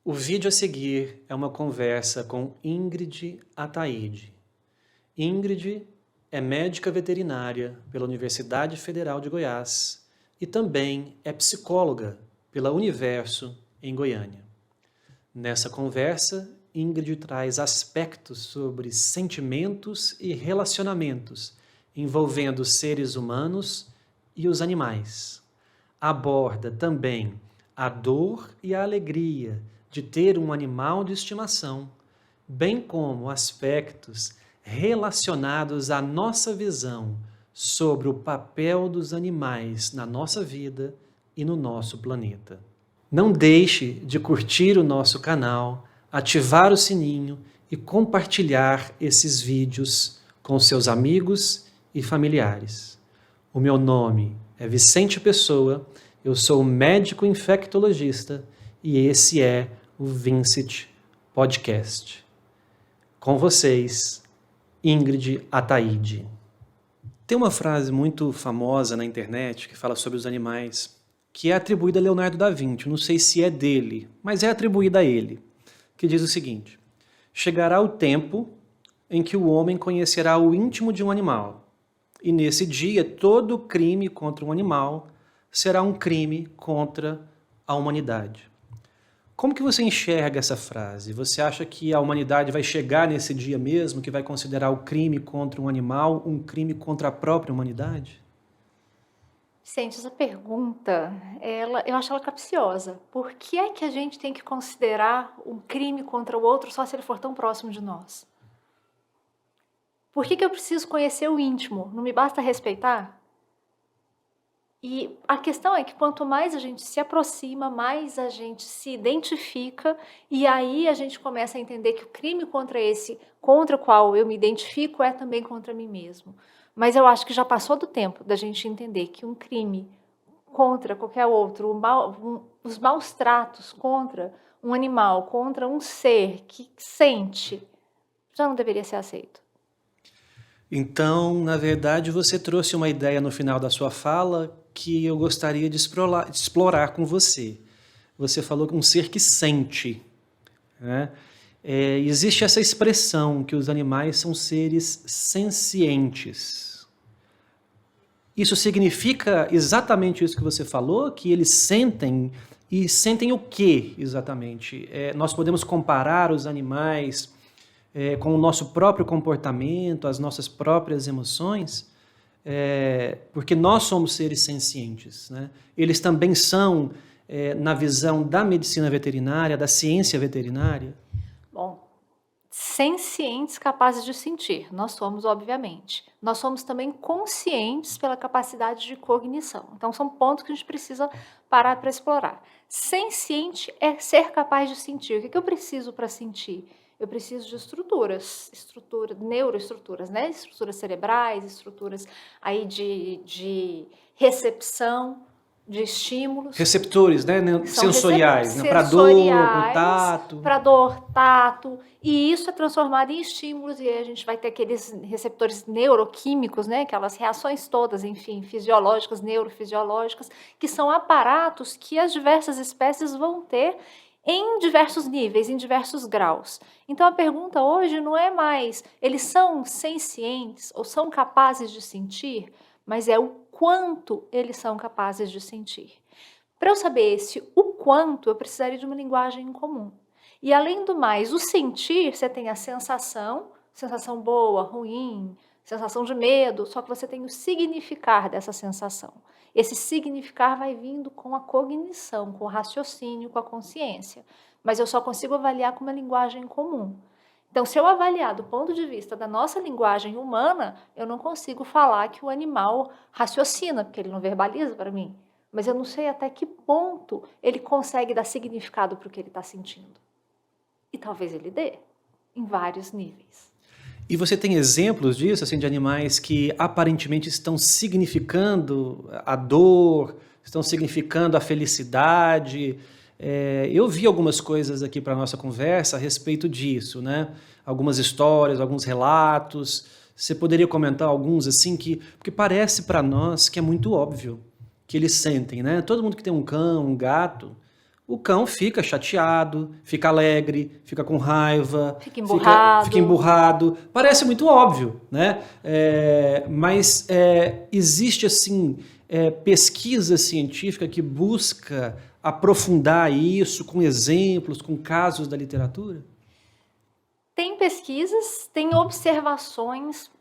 O vídeo a seguir é uma conversa com Ingrid Ataide. Ingrid é médica veterinária pela Universidade Federal de Goiás e também é psicóloga pela Universo em Goiânia. Nessa conversa, Ingrid traz aspectos sobre sentimentos e relacionamentos envolvendo seres humanos e os animais. Aborda também a dor e a alegria de ter um animal de estimação, bem como aspectos relacionados à nossa visão sobre o papel dos animais na nossa vida e no nosso planeta. Não deixe de curtir o nosso canal, ativar o sininho e compartilhar esses vídeos com seus amigos e familiares. O meu nome é Vicente Pessoa, eu sou médico infectologista e esse é o Vincent Podcast. Com vocês, Ingrid Ataide. Tem uma frase muito famosa na internet que fala sobre os animais, que é atribuída a Leonardo da Vinci. Não sei se é dele, mas é atribuída a ele, que diz o seguinte: chegará o tempo em que o homem conhecerá o íntimo de um animal, e nesse dia todo crime contra um animal será um crime contra a humanidade. Como que você enxerga essa frase? Você acha que a humanidade vai chegar nesse dia mesmo, que vai considerar o crime contra um animal um crime contra a própria humanidade? Vicente, essa pergunta, eu acho ela capciosa. Por que é que a gente tem que considerar um crime contra o outro só se ele for tão próximo de nós? Por que eu preciso conhecer o íntimo? Não me basta respeitar? E a questão é que quanto mais a gente se aproxima, mais a gente se identifica, e aí a gente começa a entender que o crime contra o qual eu me identifico é também contra mim mesmo. Mas eu acho que já passou do tempo da gente entender que um crime contra qualquer outro, os maus tratos contra um animal, contra um ser que sente, já não deveria ser aceito. Então, na verdade, você trouxe uma ideia no final da sua fala que eu gostaria de explorar com você. Você falou que um ser que sente, né? Existe essa expressão que os animais são seres sencientes. Isso significa exatamente isso que você falou, que eles sentem, e sentem o que exatamente? Nós podemos comparar os animais com o nosso próprio comportamento, as nossas próprias emoções, porque nós somos seres sencientes, né? Eles também são, na visão da medicina veterinária, da ciência veterinária. Bom, sencientes capazes de sentir, nós somos, obviamente. Nós somos também conscientes pela capacidade de cognição. Então, são pontos que a gente precisa parar para explorar. Senciente é ser capaz de sentir. O que eu preciso para sentir? Eu preciso de neuroestruturas, né? Estruturas cerebrais, estruturas aí de recepção de estímulos. Receptores, né? Sensoriais, né? Para dor, para tato. Para dor, tato. E isso é transformado em estímulos e a gente vai ter aqueles receptores neuroquímicos, né? Aquelas reações todas, enfim, fisiológicas, neurofisiológicas, que são aparatos que as diversas espécies vão ter em diversos níveis, em diversos graus. Então a pergunta hoje não é mais, eles são sencientes ou são capazes de sentir, mas é o quanto eles são capazes de sentir. Para eu saber o quanto, eu precisaria de uma linguagem em comum. E além do mais, o sentir, você tem a sensação boa, ruim, sensação de medo, só que você tem o significar dessa sensação. Esse significar vai vindo com a cognição, com o raciocínio, com a consciência. Mas eu só consigo avaliar com uma linguagem comum. Então, se eu avaliar do ponto de vista da nossa linguagem humana, eu não consigo falar que o animal raciocina, porque ele não verbaliza para mim. Mas eu não sei até que ponto ele consegue dar significado para o que ele está sentindo. E talvez ele dê, em vários níveis. E você tem exemplos disso, assim, de animais que aparentemente estão significando a dor, estão significando a felicidade? Eu vi algumas coisas aqui para a nossa conversa a respeito disso, né? Algumas histórias, alguns relatos. Você poderia comentar alguns, assim, porque parece para nós que é muito óbvio que eles sentem, né? Todo mundo que tem um cão, um gato, o cão fica chateado, fica alegre, fica com raiva, Fica emburrado. fica emburrado. Parece muito óbvio, né? Mas existe, assim, pesquisa científica que busca aprofundar isso com exemplos, com casos da literatura? Tem pesquisas, tem observações.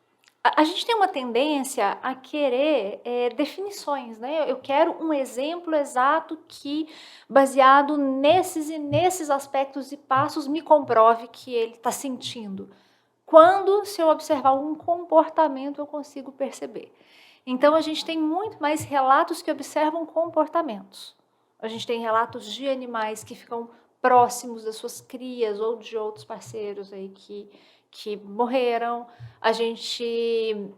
A gente tem uma tendência a querer definições, né? Eu quero um exemplo exato que, baseado nesses e nesses aspectos e passos, me comprove que ele está sentindo. Quando, se eu observar um comportamento, eu consigo perceber. Então, a gente tem muito mais relatos que observam comportamentos. A gente tem relatos de animais que ficam próximos das suas crias ou de outros parceiros aí que morreram. A gente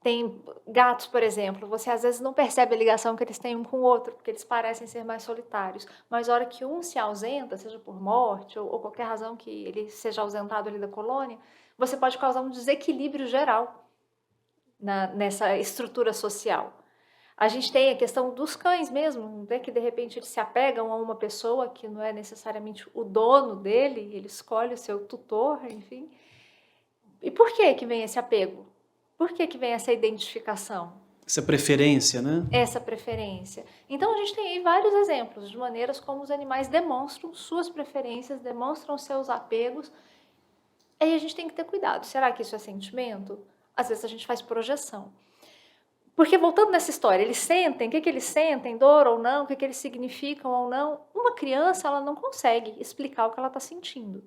tem gatos, por exemplo, você às vezes não percebe a ligação que eles têm um com o outro, porque eles parecem ser mais solitários. Mas a hora que um se ausenta, seja por morte ou qualquer razão que ele seja ausentado ali da colônia, você pode causar um desequilíbrio geral nessa estrutura social. A gente tem a questão dos cães mesmo, né, que de repente eles se apegam a uma pessoa que não é necessariamente o dono dele, ele escolhe o seu tutor, enfim. E por que vem esse apego? Por que vem essa identificação? Essa preferência, né? Essa preferência. Então a gente tem aí vários exemplos de maneiras como os animais demonstram suas preferências, demonstram seus apegos. Aí a gente tem que ter cuidado. Será que isso é sentimento? Às vezes a gente faz projeção. Porque voltando nessa história, eles sentem, o que eles sentem, dor ou não, o que eles significam ou não. Uma criança, ela não consegue explicar o que ela está sentindo.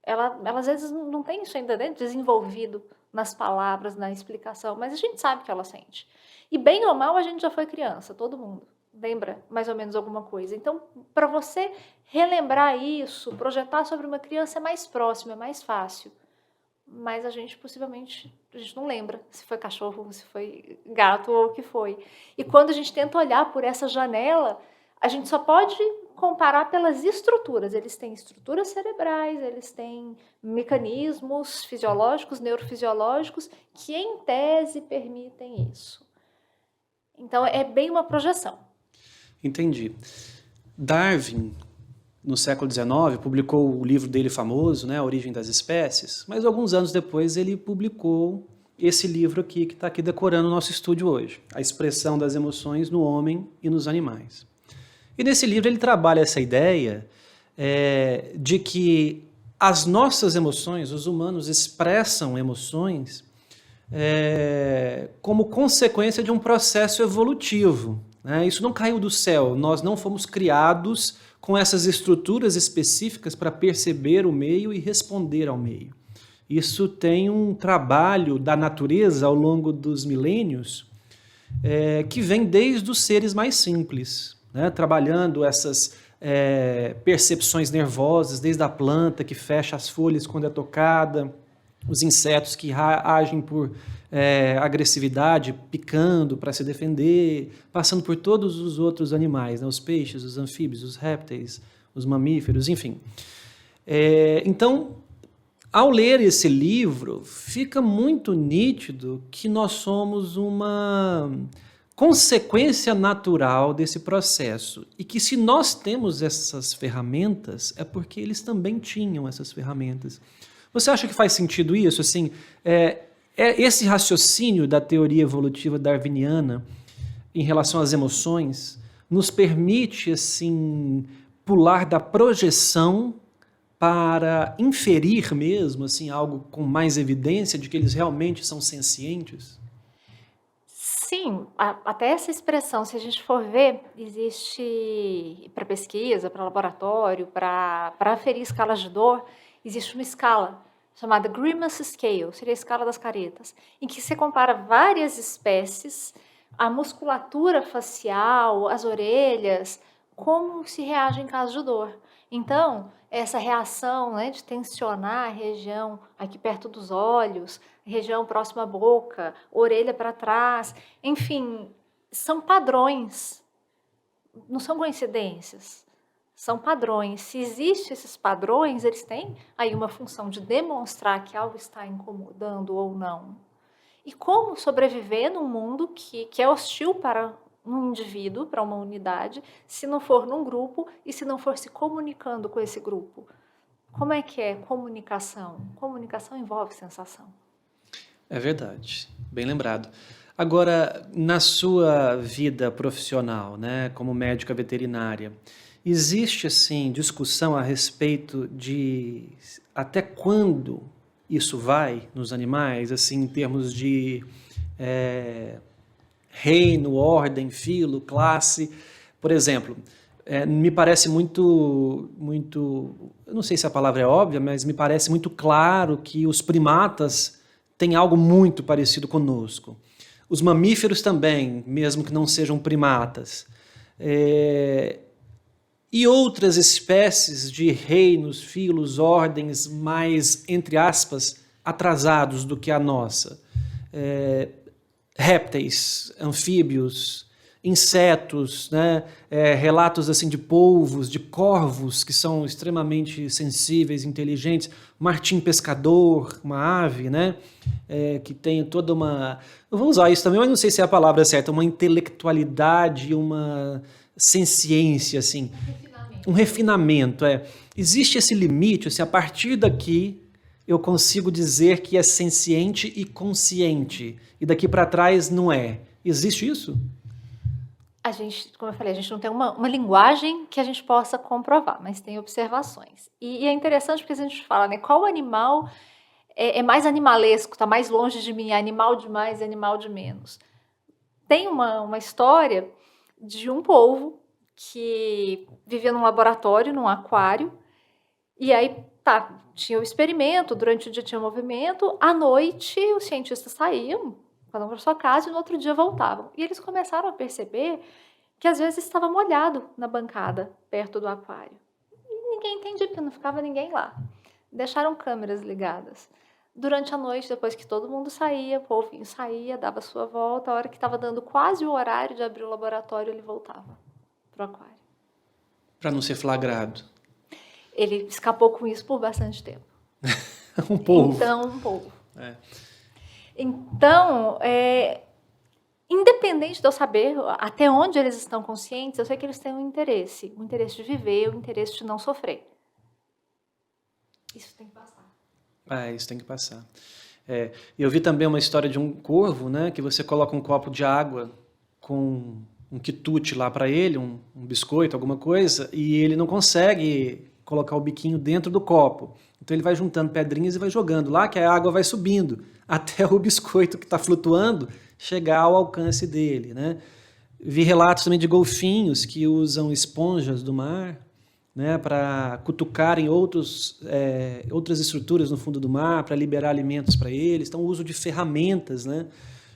Ela às vezes não tem isso ainda desenvolvido nas palavras, na explicação, mas a gente sabe que ela sente. E bem ou mal, a gente já foi criança, todo mundo. Lembra mais ou menos alguma coisa. Então, para você relembrar isso, projetar sobre uma criança é mais próximo, é mais fácil. Mas a gente possivelmente, a gente não lembra se foi cachorro, se foi gato ou o que foi. E quando a gente tenta olhar por essa janela, a gente só pode comparar pelas estruturas. Eles têm estruturas cerebrais, eles têm mecanismos fisiológicos, neurofisiológicos, que em tese permitem isso. Então é bem uma projeção. Entendi. Darwin, no século XIX, publicou o livro dele famoso, né, A Origem das Espécies, mas alguns anos depois ele publicou esse livro aqui, que está aqui decorando o nosso estúdio hoje, A Expressão das Emoções no Homem e nos Animais. E nesse livro ele trabalha essa ideia de que as nossas emoções, os humanos expressam emoções como consequência de um processo evolutivo, né? Isso não caiu do céu, nós não fomos criados com essas estruturas específicas para perceber o meio e responder ao meio. Isso tem um trabalho da natureza ao longo dos milênios que vem desde os seres mais simples, né? Trabalhando essas percepções nervosas, desde a planta que fecha as folhas quando é tocada, os insetos que agem por agressividade, picando para se defender, passando por todos os outros animais, né? Os peixes, os anfíbios, os répteis, os mamíferos, enfim. Então, ao ler esse livro, fica muito nítido que nós somos uma consequência natural desse processo e que se nós temos essas ferramentas, é porque eles também tinham essas ferramentas. Você acha que faz sentido isso? Assim, esse raciocínio da teoria evolutiva darwiniana em relação às emoções nos permite assim, pular da projeção para inferir mesmo assim, algo com mais evidência de que eles realmente são sencientes? Sim, até essa expressão, se a gente for ver, existe para pesquisa, para laboratório, para aferir escalas de dor, existe uma escala chamada Grimace Scale, seria a escala das caretas, em que se compara várias espécies, a musculatura facial, as orelhas, como se reage em caso de dor. Então, essa reação, né, de tensionar a região aqui perto dos olhos, região próxima à boca, orelha para trás, enfim, são padrões, não são coincidências, são padrões. Se existem esses padrões, eles têm aí uma função de demonstrar que algo está incomodando ou não. E como sobreviver num mundo que é hostil para um indivíduo, para uma unidade, se não for num grupo e se não for se comunicando com esse grupo. Como é que é comunicação? Comunicação envolve sensação. É verdade, bem lembrado. Agora, na sua vida profissional, né, como médica veterinária, existe, assim, discussão a respeito de até quando isso vai nos animais, assim, em termos de reino, ordem, filo, classe? Por exemplo, me parece muito, eu não sei se a palavra é óbvia, mas me parece muito claro que os primatas têm algo muito parecido conosco. Os mamíferos também, mesmo que não sejam primatas. E outras espécies de reinos, filos, ordens mais, entre aspas, atrasados do que a nossa. Répteis, anfíbios, insetos, né? Relatos assim de polvos, de corvos que são extremamente sensíveis, inteligentes, martim pescador, uma ave, né? Que tem toda uma... Eu vou usar isso também, mas não sei se é a palavra certa, uma intelectualidade, uma ciência, assim, um refinamento. Existe esse limite, assim, a partir daqui eu consigo dizer que é senciente e consciente, e daqui para trás não é. Existe isso? A gente, como eu falei, a gente não tem uma linguagem que a gente possa comprovar, mas tem observações. E é interessante porque a gente fala, né, qual animal é mais animalesco, está mais longe de mim, é animal de mais, é animal de menos. Tem uma história de um polvo que vivia num laboratório, num aquário, e aí tinha o experimento, durante o dia tinha movimento, à noite os cientistas saíam, cada um para sua casa, e no outro dia voltavam. E eles começaram a perceber que às vezes estava molhado na bancada, perto do aquário. E ninguém entendia, porque não ficava ninguém lá. Deixaram câmeras ligadas. Durante a noite, depois que todo mundo saía, o polvinho saía, dava a sua volta, a hora que estava dando quase o horário de abrir o laboratório, ele voltava para o aquário. Para não ser flagrado. Ele escapou com isso por bastante tempo. Um polvo. Um polvo. Então, independente de eu saber até onde eles estão conscientes, eu sei que eles têm um interesse de viver, um interesse de não sofrer. Isso tem que passar. Isso tem que passar. Eu vi também uma história de um corvo, né, que você coloca um copo de água com um quitute lá para ele, um biscoito, alguma coisa, e ele não consegue colocar o biquinho dentro do copo. Então ele vai juntando pedrinhas e vai jogando lá, que a água vai subindo, até o biscoito que está flutuando chegar ao alcance dele, né? Vi relatos também de golfinhos que usam esponjas do mar, né, para cutucarem outras estruturas no fundo do mar, para liberar alimentos para eles. Então o uso de ferramentas, né,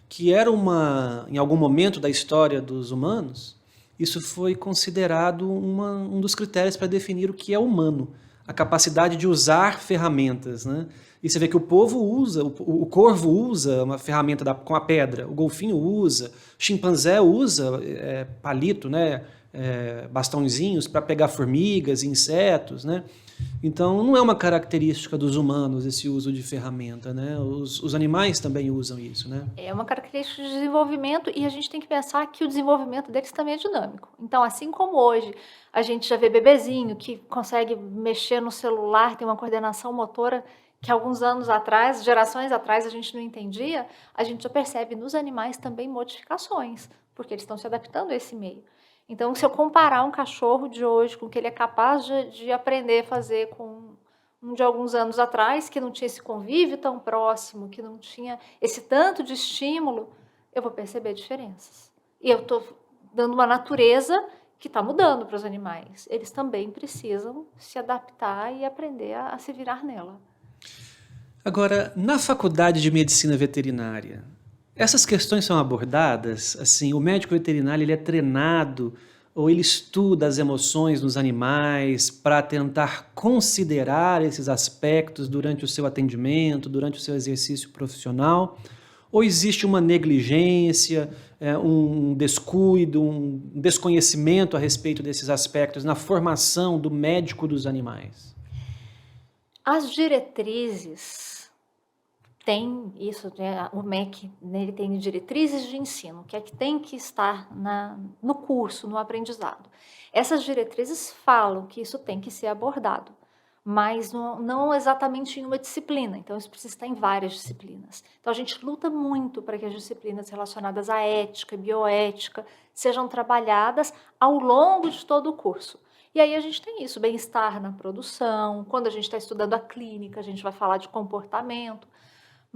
que era em algum momento da história dos humanos, isso foi considerado um dos critérios para definir o que é humano, a capacidade de usar ferramentas, né? E você vê que o povo usa, o corvo usa uma ferramenta com a pedra, o golfinho usa, o chimpanzé usa palito, né? Bastãozinhos para pegar formigas, insetos, né? Então não é uma característica dos humanos esse uso de ferramenta, né? Os animais também usam isso, né? É uma característica de desenvolvimento, e a gente tem que pensar que o desenvolvimento deles também é dinâmico. Então, assim como hoje a gente já vê bebezinho que consegue mexer no celular, tem uma coordenação motora que alguns anos atrás, gerações atrás, a gente não entendia, a gente já percebe nos animais também modificações, porque eles estão se adaptando a esse meio. Então, se eu comparar um cachorro de hoje com o que ele é capaz de aprender a fazer com um de alguns anos atrás, que não tinha esse convívio tão próximo, que não tinha esse tanto de estímulo, eu vou perceber diferenças. E eu estou dando uma natureza que está mudando para os animais. Eles também precisam se adaptar e aprender a se virar nela. Agora, na faculdade de medicina veterinária, essas questões são abordadas? Assim, o médico veterinário ele é treinado ou ele estuda as emoções nos animais para tentar considerar esses aspectos durante o seu atendimento, durante o seu exercício profissional? Ou existe uma negligência, um descuido, um desconhecimento a respeito desses aspectos na formação do médico dos animais? As diretrizes tem isso, né, o MEC, né, ele tem diretrizes de ensino, que é que tem que estar no curso, no aprendizado. Essas diretrizes falam que isso tem que ser abordado, mas não exatamente em uma disciplina, então isso precisa estar em várias disciplinas. Então a gente luta muito para que as disciplinas relacionadas à ética e bioética sejam trabalhadas ao longo de todo o curso. E aí a gente tem isso, bem-estar na produção, quando a gente está estudando a clínica, a gente vai falar de comportamento,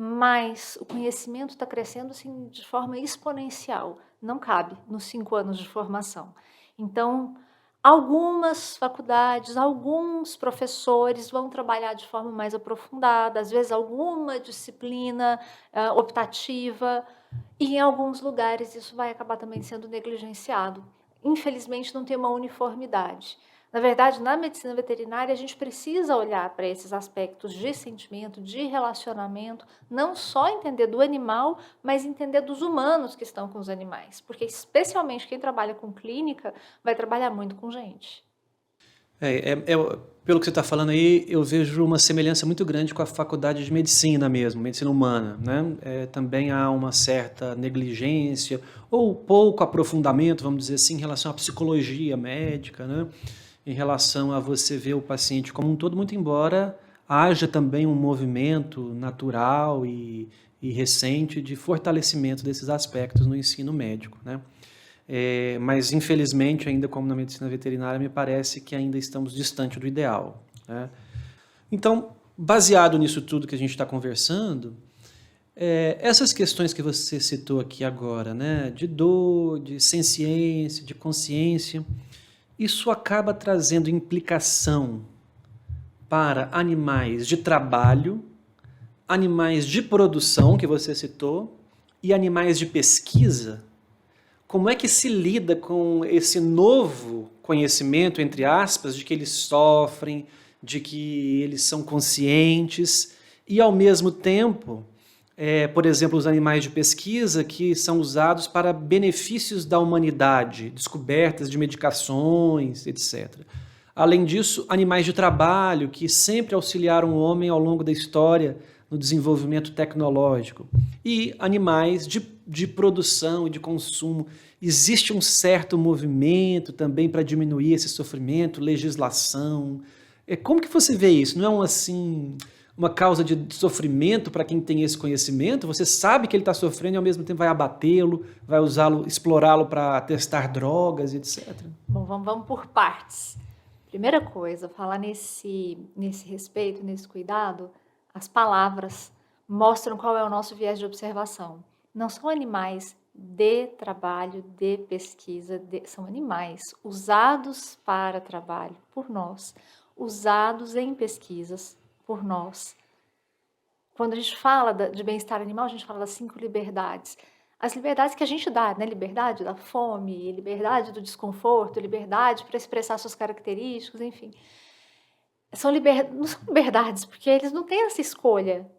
mas o conhecimento está crescendo assim, de forma exponencial, não cabe nos 5 anos de formação. Então, algumas faculdades, alguns professores vão trabalhar de forma mais aprofundada, às vezes alguma disciplina optativa, e em alguns lugares isso vai acabar também sendo negligenciado. Infelizmente, não tem uma uniformidade. Na verdade, na medicina veterinária, a gente precisa olhar para esses aspectos de sentimento, de relacionamento, não só entender do animal, mas entender dos humanos que estão com os animais, porque especialmente quem trabalha com clínica vai trabalhar muito com gente. Pelo que você está falando aí, eu vejo uma semelhança muito grande com a faculdade de medicina mesmo, medicina humana, né? Também há uma certa negligência ou pouco aprofundamento, vamos dizer assim, em relação à psicologia médica, né? Em relação a você ver o paciente como um todo, muito embora haja também um movimento natural e recente de fortalecimento desses aspectos no ensino médico, né? Mas infelizmente, ainda como na medicina veterinária, me parece que ainda estamos distante do ideal, né? Então, baseado nisso tudo que a gente está conversando, essas questões que você citou aqui agora, né, de dor, de senciência, de consciência, isso acaba trazendo implicação para animais de trabalho, animais de produção, que você citou, e animais de pesquisa. Como é que se lida com esse novo conhecimento, entre aspas, de que eles sofrem, de que eles são conscientes e, ao mesmo tempo, por exemplo, os animais de pesquisa que são usados para benefícios da humanidade, descobertas de medicações, etc. Além disso, animais de trabalho que sempre auxiliaram o homem ao longo da história no desenvolvimento tecnológico. E animais de produção e de consumo. Existe um certo movimento também para diminuir esse sofrimento, legislação. Como que você vê isso? Não é uma causa de sofrimento para quem tem esse conhecimento? Você sabe que ele está sofrendo e ao mesmo tempo vai abatê-lo, vai usá-lo, explorá-lo para testar drogas, etc. Bom, vamos por partes. Primeira coisa, falar nesse respeito, nesse cuidado, as palavras mostram qual é o nosso viés de observação. Não são animais de trabalho, de pesquisa, são animais usados para trabalho por nós, usados em pesquisas por nós. Quando a gente fala de bem-estar animal, a gente fala das 5 liberdades. As liberdades que a gente dá, né? Liberdade da fome, liberdade do desconforto, liberdade para expressar suas características, enfim. Não são liberdades, porque eles não têm essa escolha.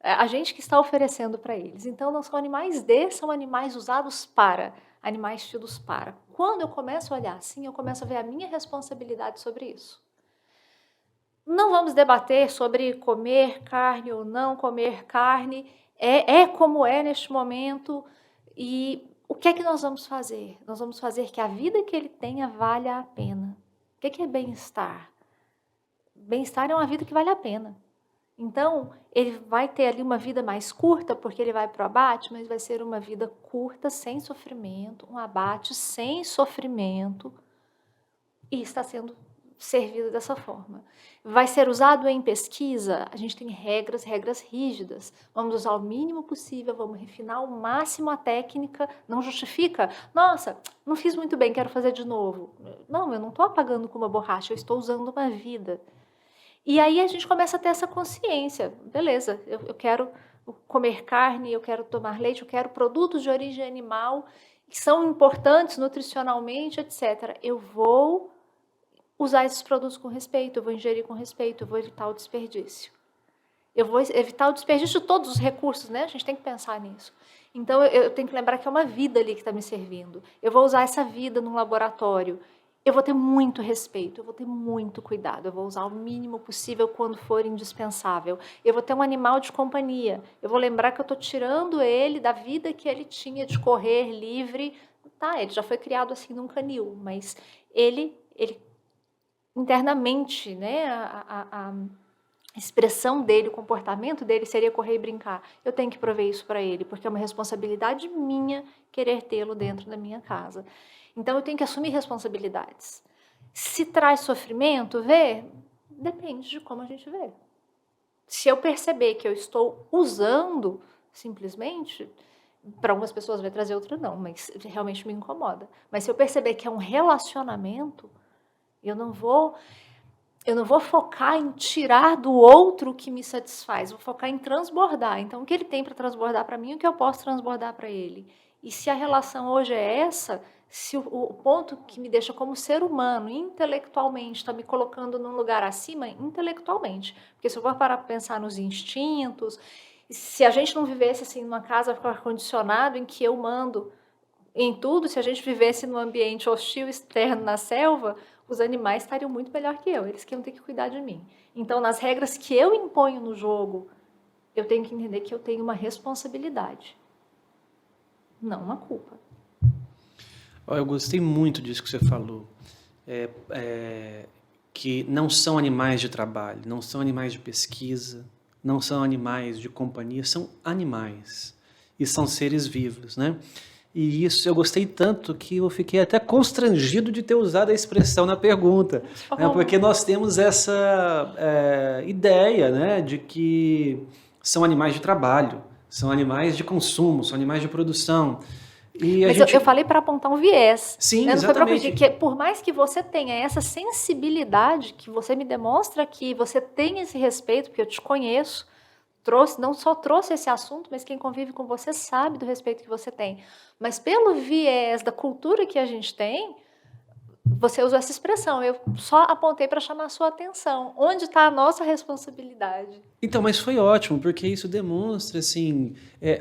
É a gente que está oferecendo para eles. Então, não são animais são animais usados para, animais tidos para. Quando eu começo a olhar assim, eu começo a ver a minha responsabilidade sobre isso. Não vamos debater sobre comer carne ou não comer carne, é como é neste momento, e o que é que nós vamos fazer? Nós vamos fazer que a vida que ele tenha valha a pena. O que é bem-estar? Bem-estar é uma vida que vale a pena. Então, ele vai ter ali uma vida mais curta, porque ele vai para o abate, mas vai ser uma vida curta, sem sofrimento, um abate sem sofrimento, e está sendo servido dessa forma. Vai ser usado em pesquisa, a gente tem regras rígidas. Vamos usar o mínimo possível, vamos refinar ao máximo a técnica, não justifica. Nossa, não fiz muito bem, quero fazer de novo. Não, eu não estou apagando com uma borracha, eu estou usando uma vida. E aí a gente começa a ter essa consciência. Beleza, eu quero comer carne, eu quero tomar leite, eu quero produtos de origem animal que são importantes nutricionalmente, etc. Eu vou usar esses produtos com respeito, eu vou ingerir com respeito, eu vou evitar o desperdício. Eu vou evitar o desperdício de todos os recursos, né? A gente tem que pensar nisso. Então, eu tenho que lembrar que é uma vida ali que está me servindo. Eu vou usar essa vida num laboratório. eu vou ter muito respeito, eu vou ter muito cuidado, eu vou usar o mínimo possível quando for indispensável. Eu vou ter um animal de companhia, eu vou lembrar que eu estou tirando ele da vida que ele tinha de correr livre. Tá, ele já foi criado assim num canil, mas ele internamente, né, a expressão dele, o comportamento dele seria correr e brincar. Eu tenho que prover isso para ele, porque é uma responsabilidade minha querer tê-lo dentro da minha casa. Então eu tenho que assumir responsabilidades. Se traz sofrimento, depende de como a gente vê. Se eu perceber que eu estou usando simplesmente, para algumas pessoas vai trazer, outra não, mas realmente me incomoda. Mas se eu perceber que é um relacionamento, eu não vou focar em tirar do outro o que me satisfaz, vou focar em transbordar. Então, o que ele tem para transbordar para mim, o que eu posso transbordar para ele. E se a relação hoje é essa, se o ponto que me deixa como ser humano, intelectualmente, está me colocando num lugar acima, intelectualmente. Porque se eu for parar para pensar nos instintos, se a gente não vivesse assim numa casa com ar-condicionado, em que eu mando em tudo, se a gente vivesse num ambiente hostil externo na selva, os animais estariam muito melhor que eu, eles que iam ter que cuidar de mim. Então, nas regras que eu imponho no jogo, eu tenho que entender que eu tenho uma responsabilidade, não uma culpa. Eu gostei muito disso que você falou, que não são animais de trabalho, não são animais de pesquisa, não são animais de companhia, são animais e são seres vivos, né? E isso eu gostei tanto que eu fiquei até constrangido de ter usado a expressão na pergunta, né? Porque nós temos essa ideia, né, de que são animais de trabalho, são animais de consumo, são animais de produção. E Mas eu falei para apontar um viés. Sim, né? Não exatamente. Foi que, por mais que você tenha essa sensibilidade, que você me demonstra que você tem esse respeito, porque eu te conheço, não só trouxe esse assunto, mas quem convive com você sabe do respeito que você tem. Mas pelo viés da cultura que a gente tem, você usou essa expressão, eu só apontei para chamar a sua atenção. Onde está a nossa responsabilidade? Então, mas foi ótimo, porque isso demonstra, assim,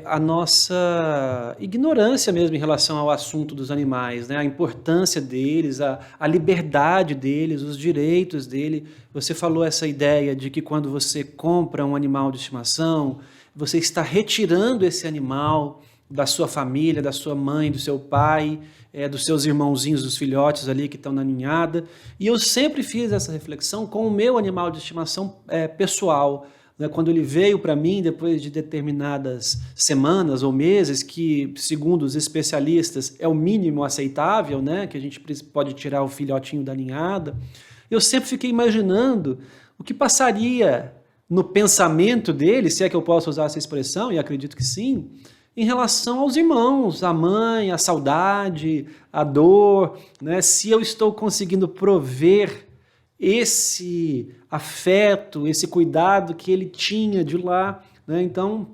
a nossa ignorância mesmo em relação ao assunto dos animais, né? A importância deles, a liberdade deles, os direitos dele. Você falou essa ideia de que quando você compra um animal de estimação, você está retirando esse animal da sua família, da sua mãe, do seu pai, dos seus irmãozinhos, dos filhotes ali que estão na ninhada. E eu sempre fiz essa reflexão com o meu animal de estimação pessoal, né? Quando ele veio para mim, depois de determinadas semanas ou meses, que, segundo os especialistas, é o mínimo aceitável, né? Que a gente pode tirar o filhotinho da ninhada, eu sempre fiquei imaginando o que passaria no pensamento dele, se é que eu posso usar essa expressão, e acredito que sim, em relação aos irmãos, a mãe, a saudade, a dor, né? Se eu estou conseguindo prover esse afeto, esse cuidado que ele tinha de lá, né? Então,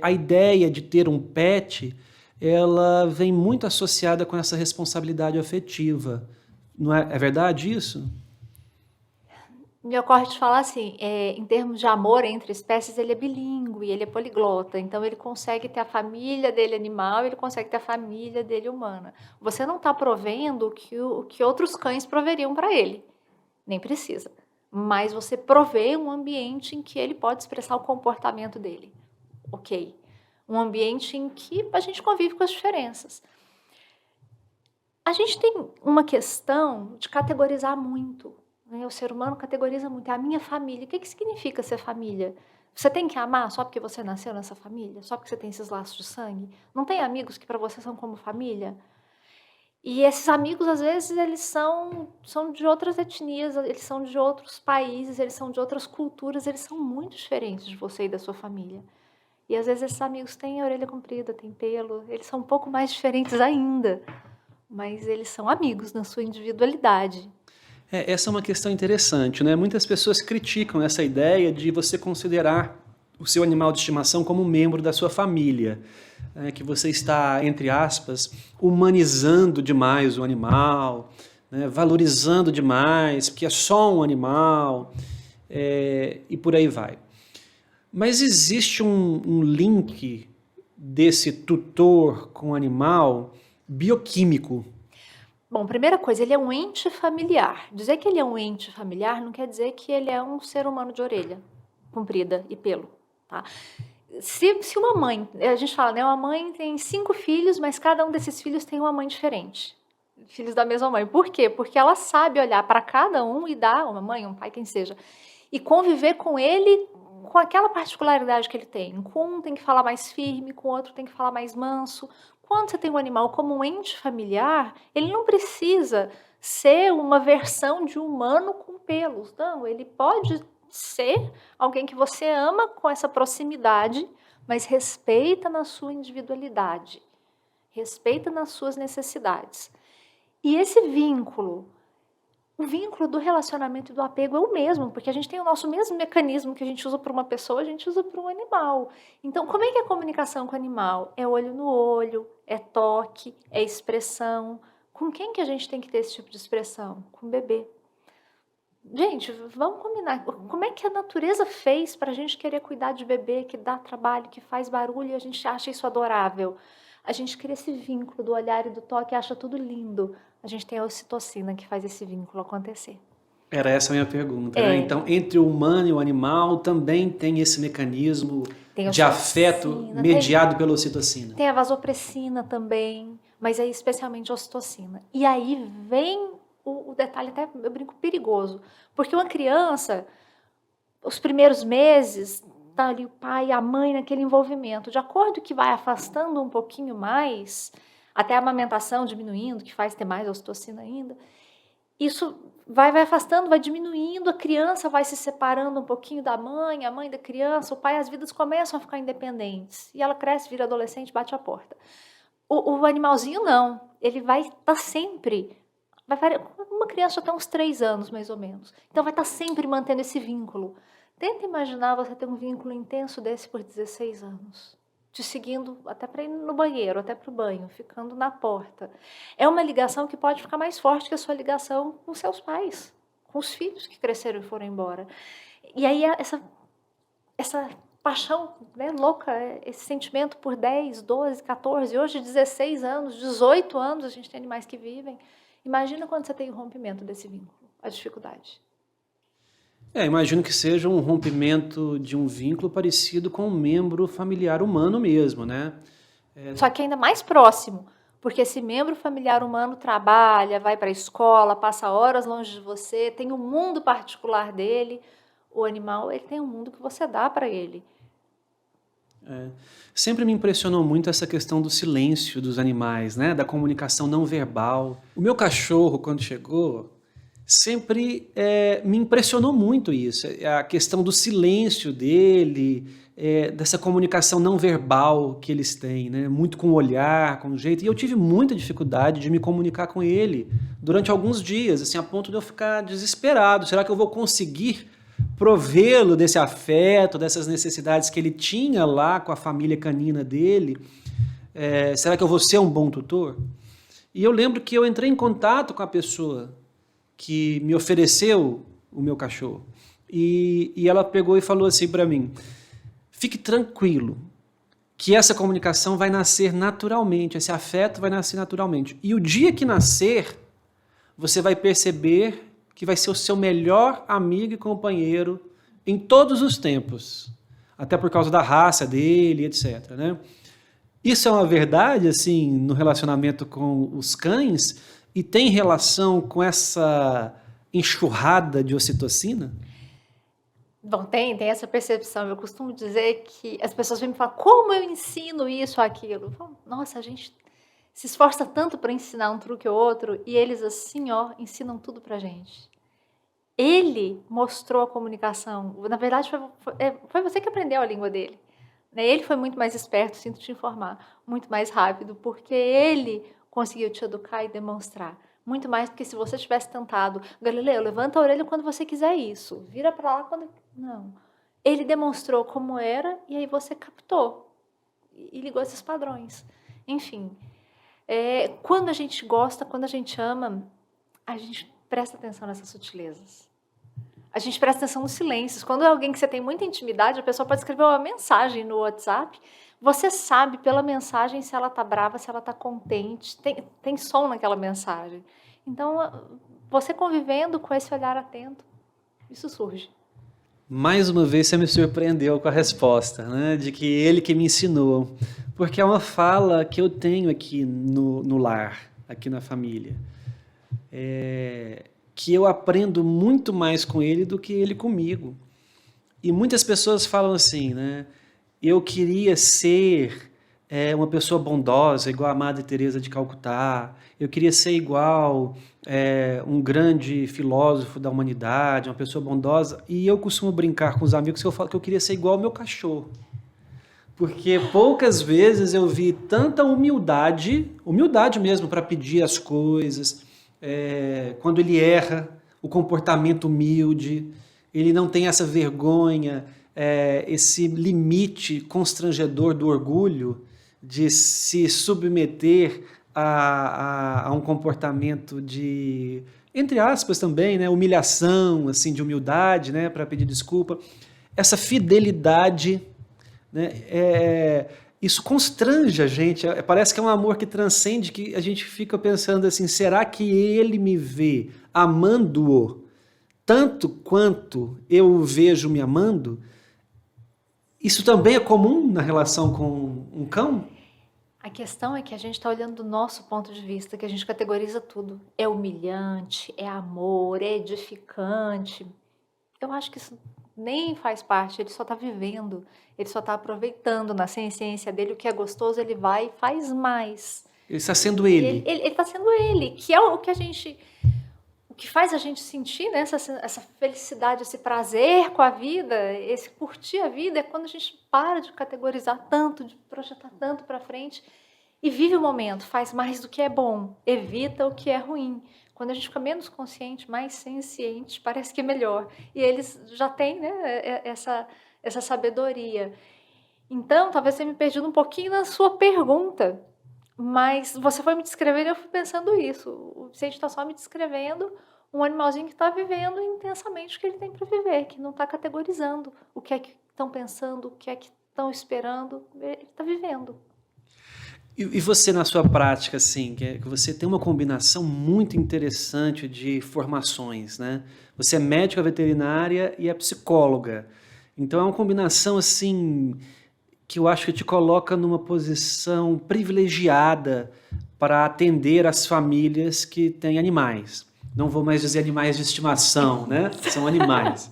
a ideia de ter um pet, ela vem muito associada com essa responsabilidade afetiva. Não é verdade isso? Me ocorre de falar assim, em termos de amor entre espécies, ele é bilíngue, ele é poliglota, então ele consegue ter a família dele animal, ele consegue ter a família dele humana. Você não está provendo o que outros cães proveriam para ele, nem precisa. Mas você provê um ambiente em que ele pode expressar o comportamento dele, ok? Um ambiente em que a gente convive com as diferenças. A gente tem uma questão de categorizar muito. O ser humano categoriza muito. É a minha família. O que significa ser família? Você tem que amar só porque você nasceu nessa família? Só porque você tem esses laços de sangue? Não tem amigos que para você são como família? E esses amigos, às vezes, eles são de outras etnias, eles são de outros países, eles são de outras culturas, eles são muito diferentes de você e da sua família. E às vezes esses amigos têm a orelha comprida, têm pelo, eles são um pouco mais diferentes ainda. Mas eles são amigos na sua individualidade. Essa é uma questão interessante, né? Muitas pessoas criticam essa ideia de você considerar o seu animal de estimação como um membro da sua família, que você está, entre aspas, humanizando demais o animal, né? Valorizando demais, porque é só um animal, e por aí vai. Mas existe um link desse tutor com o animal bioquímico. Bom, primeira coisa, ele é um ente familiar. Dizer que ele é um ente familiar não quer dizer que ele é um ser humano de orelha comprida e pelo, tá? Se uma mãe, a gente fala, né, uma mãe tem 5 filhos, mas cada um desses filhos tem uma mãe diferente. Filhos da mesma mãe. Por quê? Porque ela sabe olhar para cada um e dar, uma mãe, um pai, quem seja, e conviver com ele com aquela particularidade que ele tem. Com um tem que falar mais firme, com o outro tem que falar mais manso. Quando você tem um animal como um ente familiar, ele não precisa ser uma versão de humano com pelos. Não, ele pode ser alguém que você ama com essa proximidade, mas respeita na sua individualidade, respeita nas suas necessidades. E esse vínculo, o vínculo do relacionamento e do apego é o mesmo, porque a gente tem o nosso mesmo mecanismo que a gente usa para uma pessoa, a gente usa para um animal. Então, como é que é a comunicação com o animal? É olho no olho, é toque, é expressão. Com quem que a gente tem que ter esse tipo de expressão? Com o bebê. Gente, vamos combinar. Como é que a natureza fez para a gente querer cuidar de bebê que dá trabalho, que faz barulho e a gente acha isso adorável? A gente cria esse vínculo do olhar e do toque e acha tudo lindo. A gente tem a ocitocina que faz esse vínculo acontecer. Era essa a minha pergunta, né? Então, entre o humano e o animal também tem esse mecanismo de afeto mediado pela ocitocina. Tem a vasopressina também, mas é especialmente a ocitocina. E aí vem o detalhe, até eu brinco, perigoso. Porque uma criança, os primeiros meses, tá ali o pai e a mãe naquele envolvimento. De acordo que vai afastando um pouquinho mais, até a amamentação diminuindo, que faz ter mais ocitocina ainda, isso vai afastando, vai diminuindo, a criança vai se separando um pouquinho da mãe, a mãe da criança, o pai, as vidas começam a ficar independentes. E ela cresce, vira adolescente, bate a porta. O animalzinho não, ele vai estar sempre, uma criança até uns 3 anos mais ou menos, então vai estar sempre mantendo esse vínculo. Tenta imaginar você ter um vínculo intenso desse por 16 anos. Te seguindo até para ir no banheiro, até para o banho, ficando na porta. É uma ligação que pode ficar mais forte que a sua ligação com seus pais, com os filhos que cresceram e foram embora. E aí essa paixão, né, louca, esse sentimento por 10, 12, 14, hoje 16 anos, 18 anos, a gente tem animais que vivem. Imagina quando você tem o rompimento desse vínculo, a dificuldade. Imagino que seja um rompimento de um vínculo parecido com um membro familiar humano mesmo, né? Só que ainda mais próximo, porque esse membro familiar humano trabalha, vai para a escola, passa horas longe de você, tem um mundo particular dele. O animal, ele tem um mundo que você dá para ele. Sempre me impressionou muito essa questão do silêncio dos animais, né? Da comunicação não verbal. O meu cachorro, quando chegou, sempre me impressionou muito isso, a questão do silêncio dele, dessa comunicação não verbal que eles têm, né? Muito com o olhar, com o jeito. E eu tive muita dificuldade de me comunicar com ele durante alguns dias, assim, a ponto de eu ficar desesperado. Será que eu vou conseguir provê-lo desse afeto, dessas necessidades que ele tinha lá com a família canina dele? Será que eu vou ser um bom tutor? E eu lembro que eu entrei em contato com a pessoa que me ofereceu o meu cachorro. E ela pegou e falou assim para mim: fique tranquilo, que essa comunicação vai nascer naturalmente, esse afeto vai nascer naturalmente. E o dia que nascer, você vai perceber que vai ser o seu melhor amigo e companheiro em todos os tempos, até por causa da raça dele, etc., né? Isso é uma verdade, assim, no relacionamento com os cães, e tem relação com essa enxurrada de ocitocina? Bom, tem essa percepção. Eu costumo dizer que as pessoas vêm me falar, como eu ensino isso ou aquilo? Nossa, a gente se esforça tanto para ensinar um truque ou outro, e eles assim, ó, ensinam tudo pra gente. Ele mostrou a comunicação. Na verdade, foi você que aprendeu a língua dele. Ele foi muito mais esperto, sinto te informar, muito mais rápido, porque ele conseguiu te educar e demonstrar. Muito mais do que se você tivesse tentado. Galileu, levanta a orelha quando você quiser isso. Vira para lá quando... Não. Ele demonstrou como era e aí você captou. E ligou esses padrões. Enfim, quando a gente gosta, quando a gente ama, a gente presta atenção nessas sutilezas. A gente presta atenção nos silêncios. Quando é alguém que você tem muita intimidade, a pessoa pode escrever uma mensagem no WhatsApp, você sabe pela mensagem se ela está brava, se ela está contente, tem som naquela mensagem. Então, você convivendo com esse olhar atento, isso surge. Mais uma vez você me surpreendeu com a resposta, né? De que ele que me ensinou. Porque é uma fala que eu tenho aqui no lar, aqui na família. Que eu aprendo muito mais com ele do que ele comigo. E muitas pessoas falam assim, né? Eu queria ser uma pessoa bondosa, igual a Madre Teresa de Calcutá. Eu queria ser igual um grande filósofo da humanidade, uma pessoa bondosa. E eu costumo brincar com os amigos que eu falo que eu queria ser igual ao meu cachorro. Porque poucas vezes eu vi tanta humildade mesmo para pedir as coisas, quando ele erra, o comportamento humilde, ele não tem essa vergonha, esse limite constrangedor do orgulho de se submeter a um comportamento de, entre aspas também, né, humilhação, assim, de humildade, né, para pedir desculpa. Essa fidelidade, né, isso constrange a gente, parece que é um amor que transcende, que a gente fica pensando assim, será que ele me vê amando-o tanto quanto eu o vejo me amando? Isso também é comum na relação com um cão? A questão é que a gente está olhando do nosso ponto de vista, que a gente categoriza tudo. É humilhante, é amor, é edificante. Eu acho que isso nem faz parte, ele só está vivendo, ele só está aproveitando na essência dele, o que é gostoso ele vai e faz mais. Ele está sendo ele. Ele está sendo ele, que é o que a gente, o que faz a gente sentir, né, essa felicidade, esse prazer com a vida, esse curtir a vida, é quando a gente para de categorizar tanto, de projetar tanto para frente e vive o momento, faz mais do que é bom, evita o que é ruim. Quando a gente fica menos consciente, mais senciente, parece que é melhor. E eles já têm, né, essa sabedoria. Então, talvez você me perdido um pouquinho na sua pergunta, mas você foi me descrevendo e eu fui pensando isso. O Vicente está só me descrevendo um animalzinho que está vivendo intensamente o que ele tem para viver, que não está categorizando o que é que estão pensando, o que é que estão esperando, ele está vivendo. E você, na sua prática, assim, que você tem uma combinação muito interessante de formações, né? Você é médica veterinária e é psicóloga. Então é uma combinação, assim, que eu acho que te coloca numa posição privilegiada para atender as famílias que têm animais. Não vou mais dizer animais de estimação, né? São animais.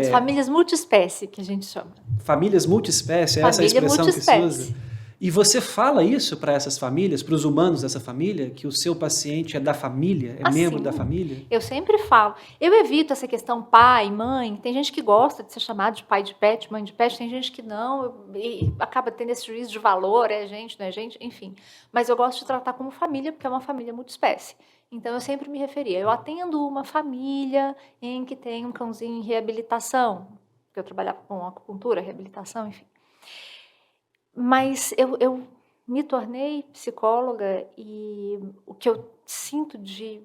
As famílias multiespécie, que a gente chama. Famílias multiespécie, essa é a expressão que se usa? E você fala isso para essas famílias, para os humanos dessa família, que o seu paciente é da família, é membro da família? Eu sempre falo. Eu evito essa questão pai, mãe. Tem gente que gosta de ser chamado de pai de pet, mãe de pet, tem gente que não, e acaba tendo esse juízo de valor, é gente, não é gente, enfim. Mas eu gosto de tratar como família, porque é uma família multiespécie. Então, eu sempre me referia. Eu atendo uma família em que tem um cãozinho em reabilitação, porque eu trabalhava com acupuntura, reabilitação, enfim. Mas eu me tornei psicóloga e o que eu sinto de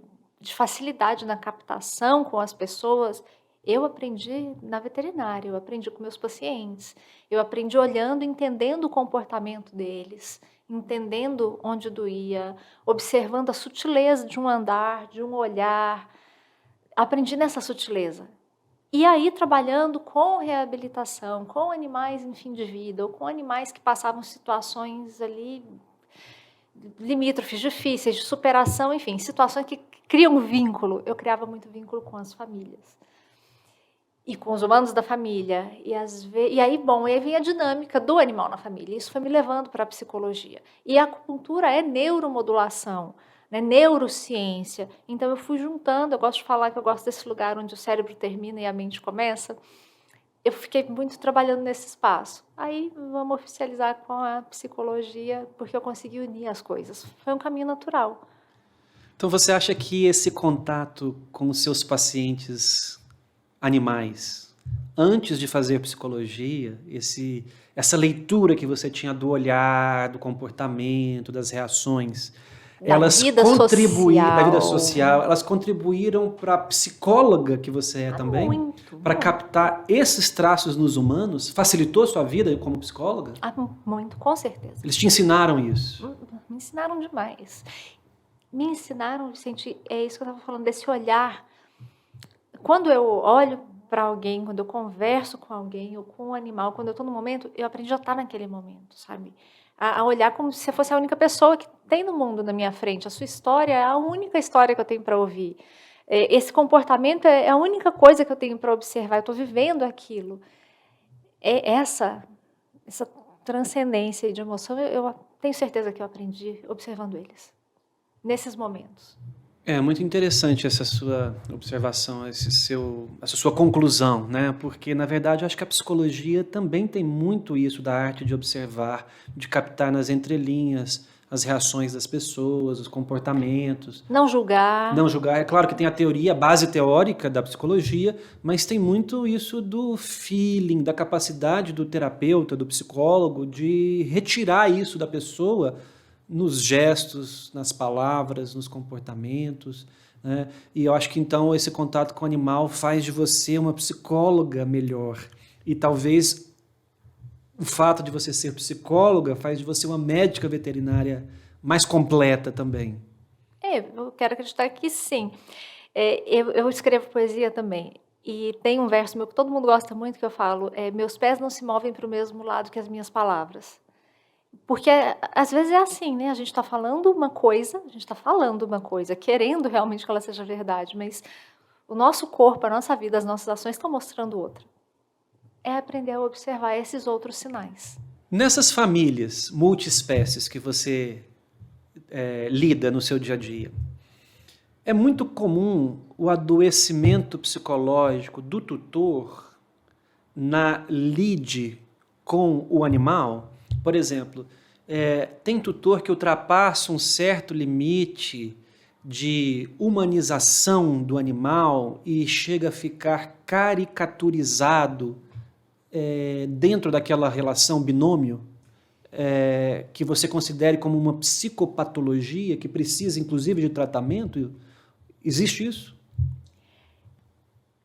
facilidade na captação com as pessoas, eu aprendi na veterinária, eu aprendi com meus pacientes, eu aprendi olhando, entendendo o comportamento deles, entendendo onde doía, observando a sutileza de um andar, de um olhar, aprendi nessa sutileza. E aí, trabalhando com reabilitação, com animais em fim de vida, ou com animais que passavam situações ali limítrofes, difíceis, de superação, enfim, situações que criam vínculo. Eu criava muito vínculo com as famílias. E com os humanos da família. E aí, bom, aí vem a dinâmica do animal na família. Isso foi me levando para a psicologia. E a acupuntura é neuromodulação. Né, neurociência. Então eu fui juntando, eu gosto de falar que eu gosto desse lugar onde o cérebro termina e a mente começa. Eu fiquei muito trabalhando nesse espaço. Aí vamos oficializar com a psicologia, porque eu consegui unir as coisas. Foi um caminho natural. Então você acha que esse contato com os seus pacientes animais, antes de fazer psicologia, essa leitura que você tinha do olhar, do comportamento, das reações, elas vida contribuíram, da vida social. social, elas contribuíram para a psicóloga que você é também? Muito. Para captar esses traços nos humanos? Facilitou a sua vida como psicóloga? Muito, com certeza. Eles te ensinaram isso? Me ensinaram demais. Me ensinaram, Vicente, é isso que eu estava falando, desse olhar. Quando eu olho para alguém, quando eu converso com alguém ou com um animal, quando eu estou no momento, eu aprendi a estar naquele momento, sabe? A olhar como se você fosse a única pessoa que tem no mundo na minha frente. A sua história é a única história que eu tenho para ouvir. Esse comportamento é a única coisa que eu tenho para observar. Eu estou vivendo aquilo. Essa transcendência de emoção, eu tenho certeza que eu aprendi observando eles, nesses momentos. É muito interessante essa sua observação, essa sua conclusão, né? Porque, na verdade, eu acho que a psicologia também tem muito isso da arte de observar, de captar nas entrelinhas as reações das pessoas, os comportamentos. Não julgar. Não julgar. É claro que tem a teoria, a base teórica da psicologia, mas tem muito isso do feeling, da capacidade do terapeuta, do psicólogo, de retirar isso da pessoa nos gestos, nas palavras, nos comportamentos, né? E eu acho que então esse contato com o animal faz de você uma psicóloga melhor. E talvez o fato de você ser psicóloga faz de você uma médica veterinária mais completa também. Eu quero acreditar que sim. Eu escrevo poesia também. E tem um verso meu que todo mundo gosta muito que eu falo, meus pés não se movem para o mesmo lado que as minhas palavras. Porque às vezes é assim, né? A gente está falando uma coisa, querendo realmente que ela seja verdade, mas o nosso corpo, a nossa vida, as nossas ações estão mostrando outra. É aprender a observar esses outros sinais. Nessas famílias multiespécies que você lida no seu dia a dia, é muito comum o adoecimento psicológico do tutor na lide com o animal? Por exemplo, tem tutor que ultrapassa um certo limite de humanização do animal e chega a ficar caricaturizado dentro daquela relação binômio, que você considere como uma psicopatologia que precisa, inclusive, de tratamento? Existe isso?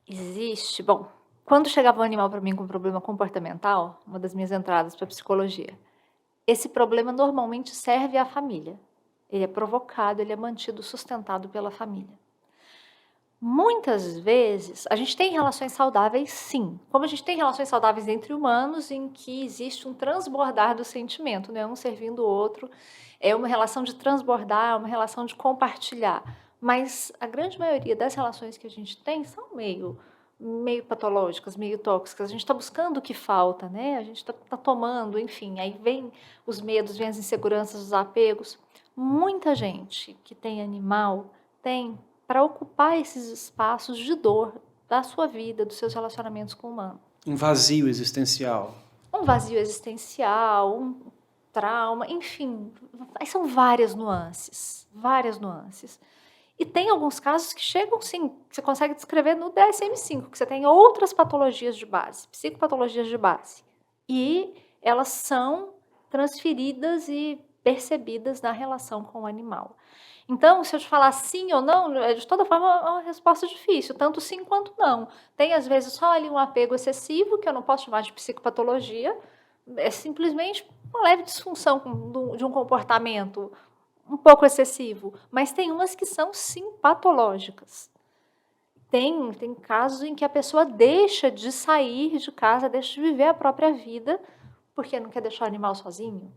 Existe. Bom, quando chegava um animal para mim com problema comportamental, uma das minhas entradas para psicologia, esse problema normalmente serve à família. Ele é provocado, ele é mantido, sustentado pela família. Muitas vezes, a gente tem relações saudáveis, sim. Como a gente tem relações saudáveis entre humanos, em que existe um transbordar do sentimento, né? Um servindo o outro. É uma relação de transbordar, uma relação de compartilhar. Mas a grande maioria das relações que a gente tem são meio patológicas, meio tóxicas. A gente está buscando o que falta, né? A gente está tomando, enfim. Aí vem os medos, vem as inseguranças, os apegos. Muita gente que tem animal tem para ocupar esses espaços de dor da sua vida, dos seus relacionamentos com o humano. Um vazio existencial. Um vazio existencial, um trauma, enfim, aí são várias nuances. E tem alguns casos que chegam, sim, que você consegue descrever no DSM-5, que você tem outras patologias de base, psicopatologias de base. E elas são transferidas e percebidas na relação com o animal. Então, se eu te falar sim ou não, de toda forma é uma resposta difícil, tanto sim quanto não. Tem, às vezes, só ali um apego excessivo, que eu não posso chamar de psicopatologia, é simplesmente uma leve disfunção de um comportamento um pouco excessivo, mas tem umas que são, sim, patológicas. Tem casos em que a pessoa deixa de sair de casa, deixa de viver a própria vida, porque não quer deixar o animal sozinho.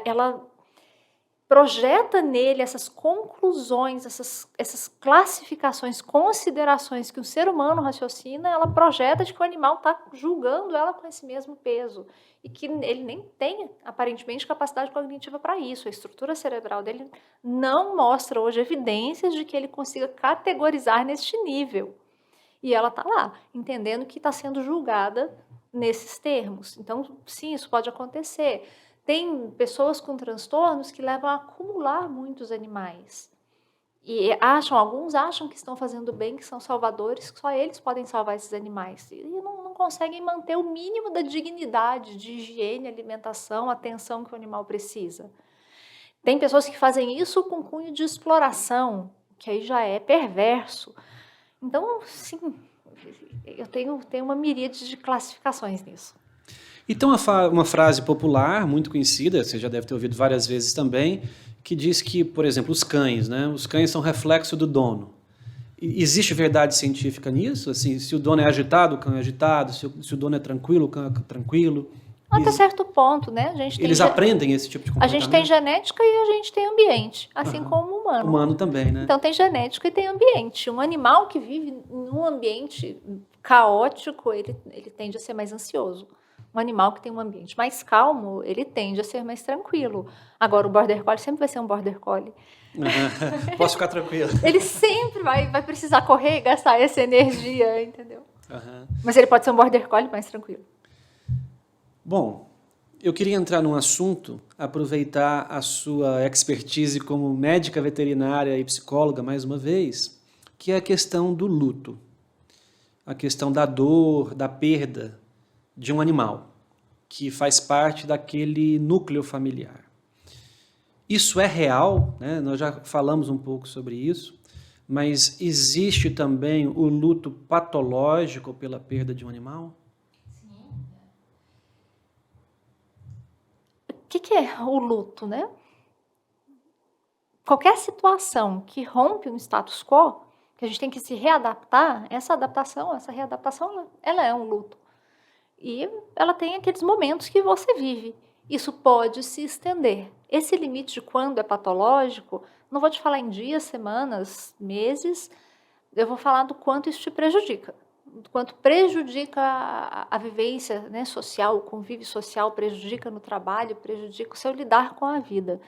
Ela projeta nele essas conclusões, essas classificações, considerações que o ser humano raciocina, ela projeta de que o animal está julgando ela com esse mesmo peso. E que ele nem tem, aparentemente, capacidade cognitiva para isso. A estrutura cerebral dele não mostra hoje evidências de que ele consiga categorizar neste nível. E ela está lá, entendendo que está sendo julgada nesses termos. Então, sim, isso pode acontecer. Tem pessoas com transtornos que levam a acumular muitos animais. E alguns acham que estão fazendo bem, que são salvadores, que só eles podem salvar esses animais. E não conseguem manter o mínimo da dignidade, de higiene, alimentação, atenção que o animal precisa. Tem pessoas que fazem isso com cunho de exploração, que aí já é perverso. Então, sim, eu tenho uma miríade de classificações nisso. Então, uma frase popular, muito conhecida, você já deve ter ouvido várias vezes também, que diz que, por exemplo, os cães, né? Os cães são reflexo do dono. Existe verdade científica nisso? Assim, se o dono é agitado, o cão é agitado, se o dono é tranquilo, o cão é tranquilo. Até certo ponto, né? Eles aprendem esse tipo de A comportamento? gente tem genética e a gente tem ambiente, assim como o humano. Humano também, né? Então tem genética e tem ambiente. Um animal que vive em um ambiente caótico, ele tende a ser mais ansioso. Um animal que tem um ambiente mais calmo, ele tende a ser mais tranquilo. Agora, o Border Collie sempre vai ser um Border Collie. Posso ficar tranquilo. Ele sempre vai precisar correr e gastar essa energia, entendeu? Mas ele pode ser um Border Collie mais tranquilo. Bom, eu queria entrar num assunto, aproveitar a sua expertise como médica veterinária e psicóloga, mais uma vez, que é a questão do luto. A questão da dor, da perda de um animal, que faz parte daquele núcleo familiar. Isso é real, né? Nós já falamos um pouco sobre isso, mas existe também o luto patológico pela perda de um animal? O que é o luto, né? Qualquer situação que rompe um status quo, que a gente tem que se readaptar, essa readaptação, ela é um luto. E ela tem aqueles momentos que você vive. Isso pode se estender. Esse limite de quando é patológico, não vou te falar em dias, semanas, meses, eu vou falar do quanto isso te prejudica. Do quanto prejudica a vivência, né, social, o convívio social, prejudica no trabalho, prejudica o seu lidar com a vida.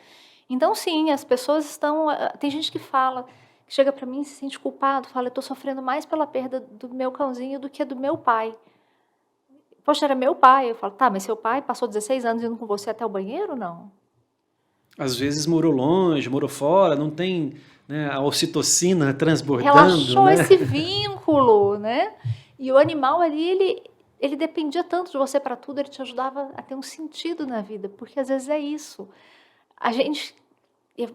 Então, sim, as pessoas estão... Tem gente que fala, que chega para mim e se sente culpado, fala, eu estou sofrendo mais pela perda do meu cãozinho do que do meu pai. Poxa, era meu pai. Eu falo, tá, mas seu pai passou 16 anos indo com você até o banheiro, não? Às vezes morou longe, morou fora, não tem, né, a ocitocina transbordando. Relaxou, né? esse vínculo, né? E o animal ali, ele dependia tanto de você para tudo, ele te ajudava a ter um sentido na vida, porque às vezes é isso. A gente,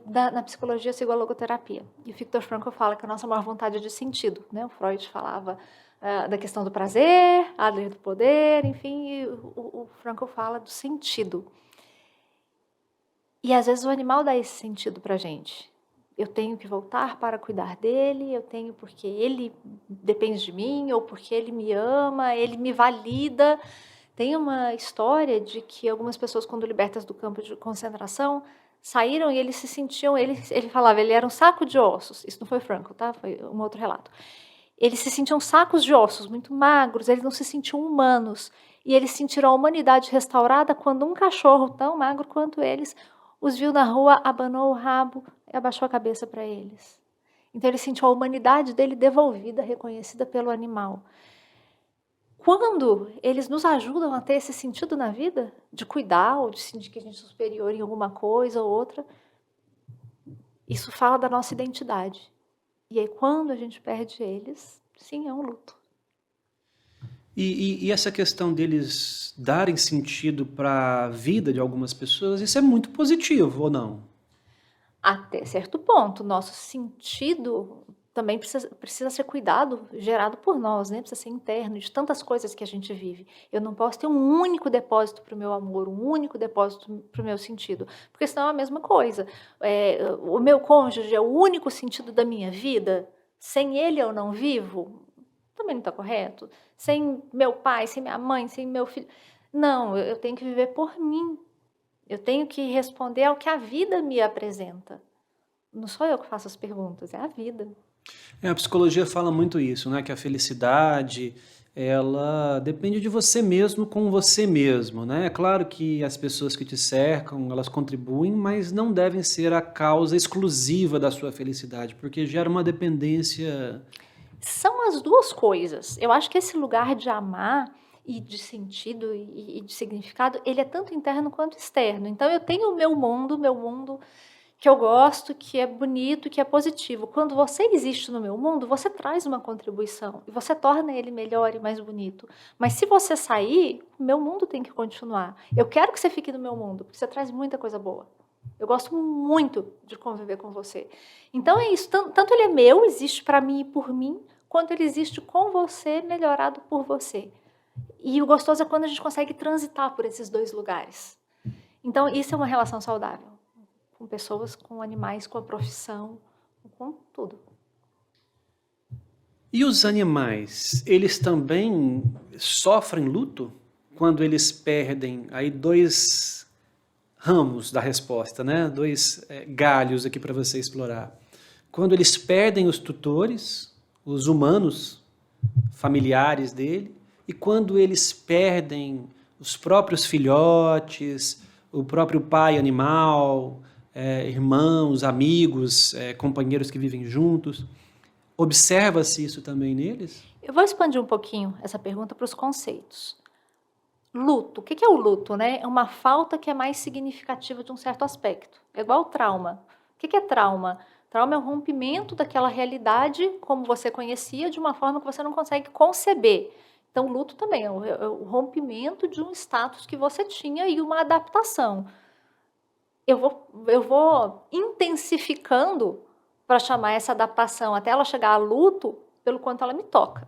na psicologia, eu sigo a logoterapia. E o Viktor Frankl fala que a nossa maior vontade é de sentido, né? O Freud falava da questão do prazer, Adler do poder, enfim, e o Frankl fala do sentido. E às vezes o animal dá esse sentido para a gente. Eu tenho que voltar para cuidar dele, eu tenho porque ele depende de mim, ou porque ele me ama, ele me valida. Tem uma história de que algumas pessoas, quando libertas do campo de concentração, saíram e eles se sentiam, ele falava, ele era um saco de ossos. Isso não foi Frankl, tá? Foi um outro relato. Eles se sentiam sacos de ossos, muito magros, eles não se sentiam humanos. E eles sentiram a humanidade restaurada quando um cachorro tão magro quanto eles os viu na rua, abanou o rabo e abaixou a cabeça para eles. Então ele sentiu a humanidade dele devolvida, reconhecida pelo animal. Quando eles nos ajudam a ter esse sentido na vida, de cuidar, ou de sentir que a gente é superior em alguma coisa ou outra, isso fala da nossa identidade. E aí quando a gente perde eles, sim, é um luto. E essa questão deles darem sentido para a vida de algumas pessoas, isso é muito positivo, ou não? Até certo ponto. Nosso sentido também precisa ser cuidado, gerado por nós, né? Precisa ser interno, de tantas coisas que a gente vive. Eu não posso ter um único depósito para o meu amor, um único depósito para o meu sentido, porque senão é a mesma coisa. O meu cônjuge é o único sentido da minha vida, sem ele eu não vivo? Também não está correto. Sem meu pai, sem minha mãe, sem meu filho. Não, eu tenho que viver por mim. Eu tenho que responder ao que a vida me apresenta. Não sou eu que faço as perguntas, é a vida. A psicologia fala muito isso, né? Que a felicidade, ela depende de você mesmo com você mesmo, né? É claro que as pessoas que te cercam, elas contribuem, mas não devem ser a causa exclusiva da sua felicidade, porque gera uma dependência. São as duas coisas. Eu acho que esse lugar de amar e de sentido e de significado, ele é tanto interno quanto externo. Então eu tenho o meu mundo que eu gosto, que é bonito, que é positivo. Quando você existe no meu mundo, você traz uma contribuição e você torna ele melhor e mais bonito. Mas se você sair, o meu mundo tem que continuar. Eu quero que você fique no meu mundo, porque você traz muita coisa boa. Eu gosto muito de conviver com você. Então é isso, tanto ele é meu, existe para mim e por mim, quanto ele existe com você, melhorado por você. E o gostoso é quando a gente consegue transitar por esses dois lugares. Então isso é uma relação saudável, com pessoas, com animais, com a profissão, com tudo. E os animais, eles também sofrem luto quando eles perdem aí dois ramos da resposta, né? Dois galhos aqui para você explorar. Quando eles perdem os tutores, os humanos, familiares dele, e quando eles perdem os próprios filhotes, o próprio pai animal, irmãos, amigos, companheiros que vivem juntos. Observa-se isso também neles? Eu vou expandir um pouquinho essa pergunta para os conceitos. Luto, o que é o luto, né? É uma falta que é mais significativa de um certo aspecto. É igual ao trauma. O que é trauma? Trauma é o rompimento daquela realidade como você conhecia de uma forma que você não consegue conceber. Então, luto também é o rompimento de um status que você tinha e uma adaptação. Eu vou intensificando para chamar essa adaptação até ela chegar a luto pelo quanto ela me toca.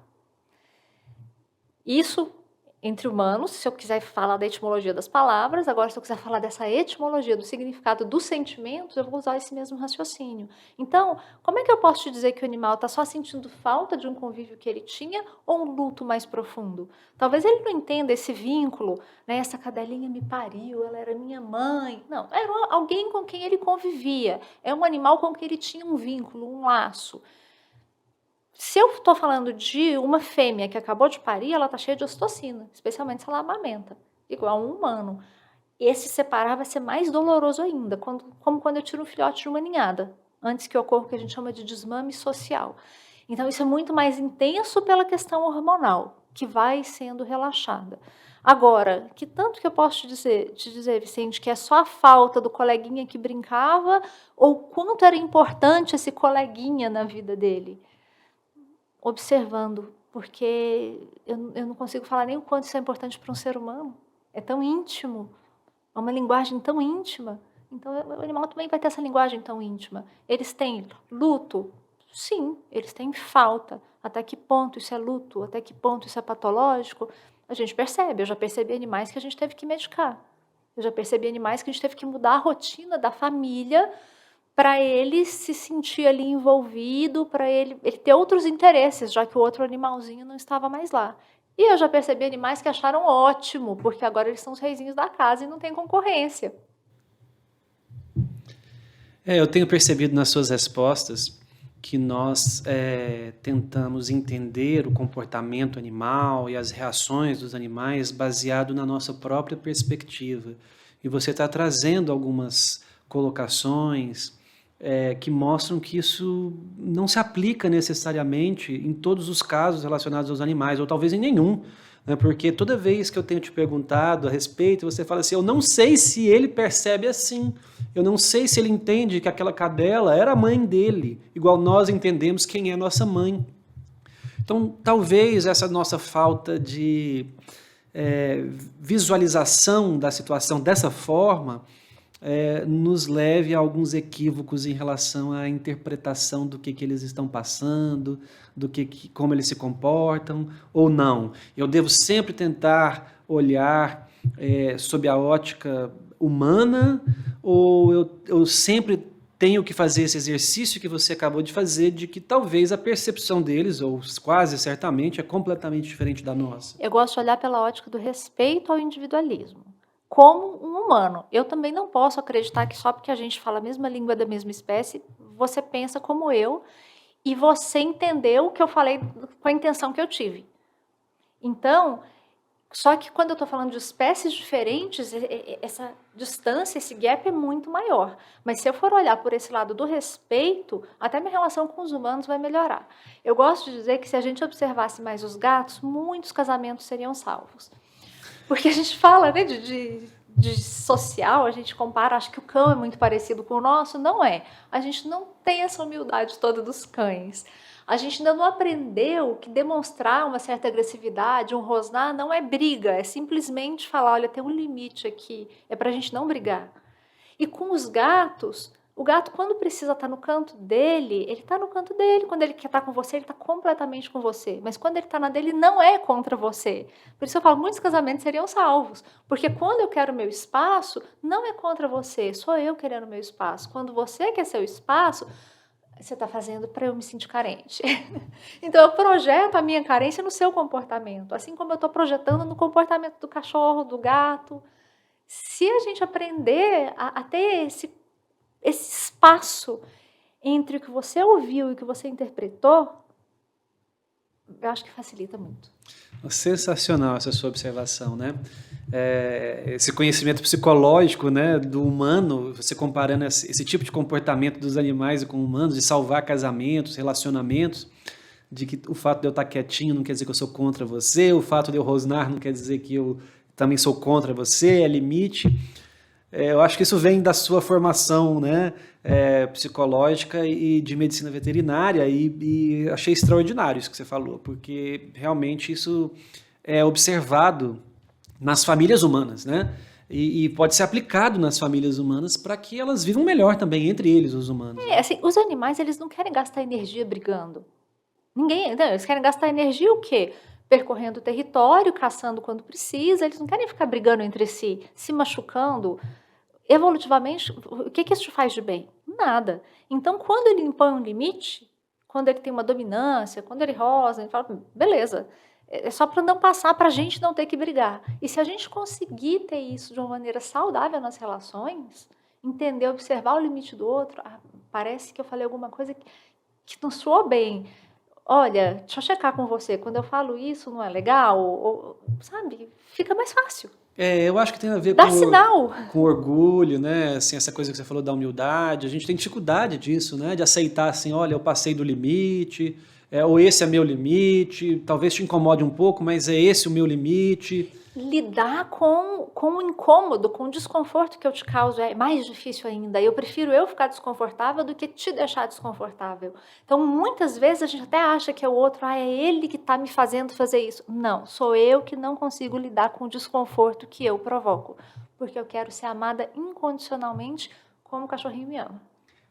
Isso entre humanos, se eu quiser falar da etimologia das palavras, agora se eu quiser falar dessa etimologia, do significado dos sentimentos, eu vou usar esse mesmo raciocínio. Então, como é que eu posso te dizer que o animal está só sentindo falta de um convívio que ele tinha ou um luto mais profundo? Talvez ele não entenda esse vínculo, né? Essa cadelinha me pariu, ela era minha mãe. Não, era alguém com quem ele convivia, é um animal com quem ele tinha um vínculo, um laço. Se eu estou falando de uma fêmea que acabou de parir, ela está cheia de ocitocina, especialmente se ela amamenta, igual um humano. Esse separar vai ser mais doloroso ainda, como quando eu tiro um filhote de uma ninhada, antes que ocorra o que a gente chama de desmame social. Então, isso é muito mais intenso pela questão hormonal, que vai sendo relaxada. Agora, que tanto que eu posso te dizer, Vicente, que é só a falta do coleguinha que brincava, ou quanto era importante esse coleguinha na vida dele? Observando, porque eu não consigo falar nem o quanto isso é importante para um ser humano. É tão íntimo, é uma linguagem tão íntima. Então, o animal também vai ter essa linguagem tão íntima. Eles têm luto? Sim, eles têm falta. Até que ponto isso é luto? Até que ponto isso é patológico? A gente percebe. Eu já percebi animais que a gente teve que medicar. Eu já percebi animais que a gente teve que mudar a rotina da família para ele se sentir ali envolvido, para ele ter outros interesses, já que o outro animalzinho não estava mais lá. E eu já percebi animais que acharam ótimo, porque agora eles são os reizinhos da casa e não tem concorrência. Eu tenho percebido nas suas respostas que nós tentamos entender o comportamento animal e as reações dos animais baseado na nossa própria perspectiva. E você está trazendo algumas colocações que mostram que isso não se aplica necessariamente em todos os casos relacionados aos animais, ou talvez em nenhum, né? Porque toda vez que eu tenho te perguntado a respeito, você fala assim, eu não sei se ele percebe assim, eu não sei se ele entende que aquela cadela era a mãe dele, igual nós entendemos quem é nossa mãe. Então, talvez essa nossa falta de visualização da situação dessa forma nos leve a alguns equívocos em relação à interpretação do que eles estão passando, como eles se comportam ou não. Eu devo sempre tentar olhar sob a ótica humana, ou eu sempre tenho que fazer esse exercício que você acabou de fazer, de que talvez a percepção deles, ou quase certamente, é completamente diferente da nossa? Eu gosto de olhar pela ótica do respeito ao individualismo. Como um humano, eu também não posso acreditar que só porque a gente fala a mesma língua da mesma espécie, você pensa como eu e você entendeu o que eu falei com a intenção que eu tive. Então, só que quando eu estou falando de espécies diferentes, essa distância, esse gap é muito maior. Mas se eu for olhar por esse lado do respeito, até minha relação com os humanos vai melhorar. Eu gosto de dizer que se a gente observasse mais os gatos, muitos casamentos seriam salvos. Porque a gente fala, né, de social, a gente compara, acho que o cão é muito parecido com o nosso, não é. A gente não tem essa humildade toda dos cães. A gente ainda não aprendeu que demonstrar uma certa agressividade, um rosnar, não é briga, é simplesmente falar, olha, tem um limite aqui, é pra gente não brigar. E com os gatos, o gato, quando precisa estar no canto dele, ele está no canto dele. Quando ele quer estar com você, ele está completamente com você. Mas quando ele está na dele, não é contra você. Por isso eu falo, muitos casamentos seriam salvos. Porque quando eu quero o meu espaço, não é contra você, sou eu querendo o meu espaço. Quando você quer seu espaço, você está fazendo para eu me sentir carente. Então eu projeto a minha carência no seu comportamento. Assim como eu estou projetando no comportamento do cachorro, do gato. Se a gente aprender a ter esse espaço entre o que você ouviu e o que você interpretou, eu acho que facilita muito. Sensacional essa sua observação, né? Esse conhecimento psicológico, né, do humano, você comparando esse tipo de comportamento dos animais com humanos, de salvar casamentos, relacionamentos, de que o fato de eu estar quietinho não quer dizer que eu sou contra você, o fato de eu rosnar não quer dizer que eu também sou contra você, é limite. Eu acho que isso vem da sua formação, né, psicológica e de medicina veterinária, e achei extraordinário isso que você falou, porque realmente isso é observado nas famílias humanas, né? E pode ser aplicado nas famílias humanas para que elas vivam melhor também, entre eles, os humanos. Assim, os animais, eles não querem gastar energia brigando. Ninguém, não, eles querem gastar energia o quê? Percorrendo o território, caçando quando precisa, eles não querem ficar brigando entre si, se machucando. Evolutivamente, o que isso te faz de bem? Nada. Então, quando ele impõe um limite, quando ele tem uma dominância, quando ele rosa, ele fala, beleza, é só para não passar, para a gente não ter que brigar. E se a gente conseguir ter isso de uma maneira saudável nas relações, entender, observar o limite do outro, parece que eu falei alguma coisa que não soou bem. Olha, deixa eu checar com você, quando eu falo isso não é legal, ou, sabe, fica mais fácil. Eu acho que tem a ver com orgulho, né? Assim, essa coisa que você falou da humildade. A gente tem dificuldade disso, né? De aceitar assim, olha, eu passei do limite, ou esse é meu limite, talvez te incomode um pouco, mas é esse o meu limite. Lidar com o incômodo, com o desconforto que eu te causo é mais difícil ainda. Eu prefiro eu ficar desconfortável do que te deixar desconfortável. Então, muitas vezes a gente até acha que é o outro, é ele que está me fazendo fazer isso. Não, sou eu que não consigo lidar com o desconforto que eu provoco. Porque eu quero ser amada incondicionalmente como o cachorrinho me ama.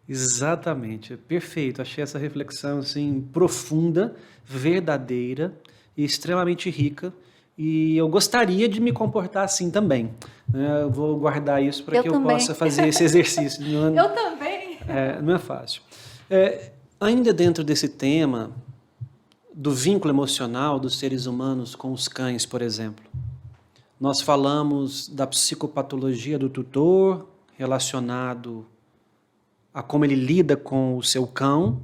Exatamente, perfeito. Achei essa reflexão assim, profunda, verdadeira e extremamente rica. E eu gostaria de me comportar assim também. Eu vou guardar isso para que eu possa fazer esse exercício. Eu também. Não é fácil. Ainda dentro desse tema do vínculo emocional dos seres humanos com os cães, por exemplo, nós falamos da psicopatologia do tutor relacionado a como ele lida com o seu cão,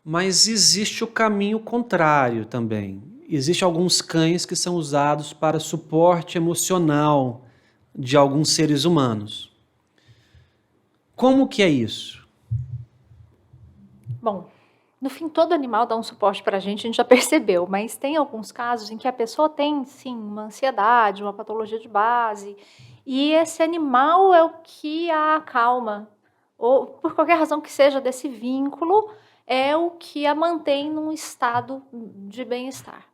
mas existe o caminho contrário também. Existem alguns cães que são usados para suporte emocional de alguns seres humanos. Como que é isso? Bom, no fim, todo animal dá um suporte para a gente já percebeu, mas tem alguns casos em que a pessoa tem, sim, uma ansiedade, uma patologia de base, e esse animal é o que a acalma, ou por qualquer razão que seja desse vínculo, é o que a mantém num estado de bem-estar.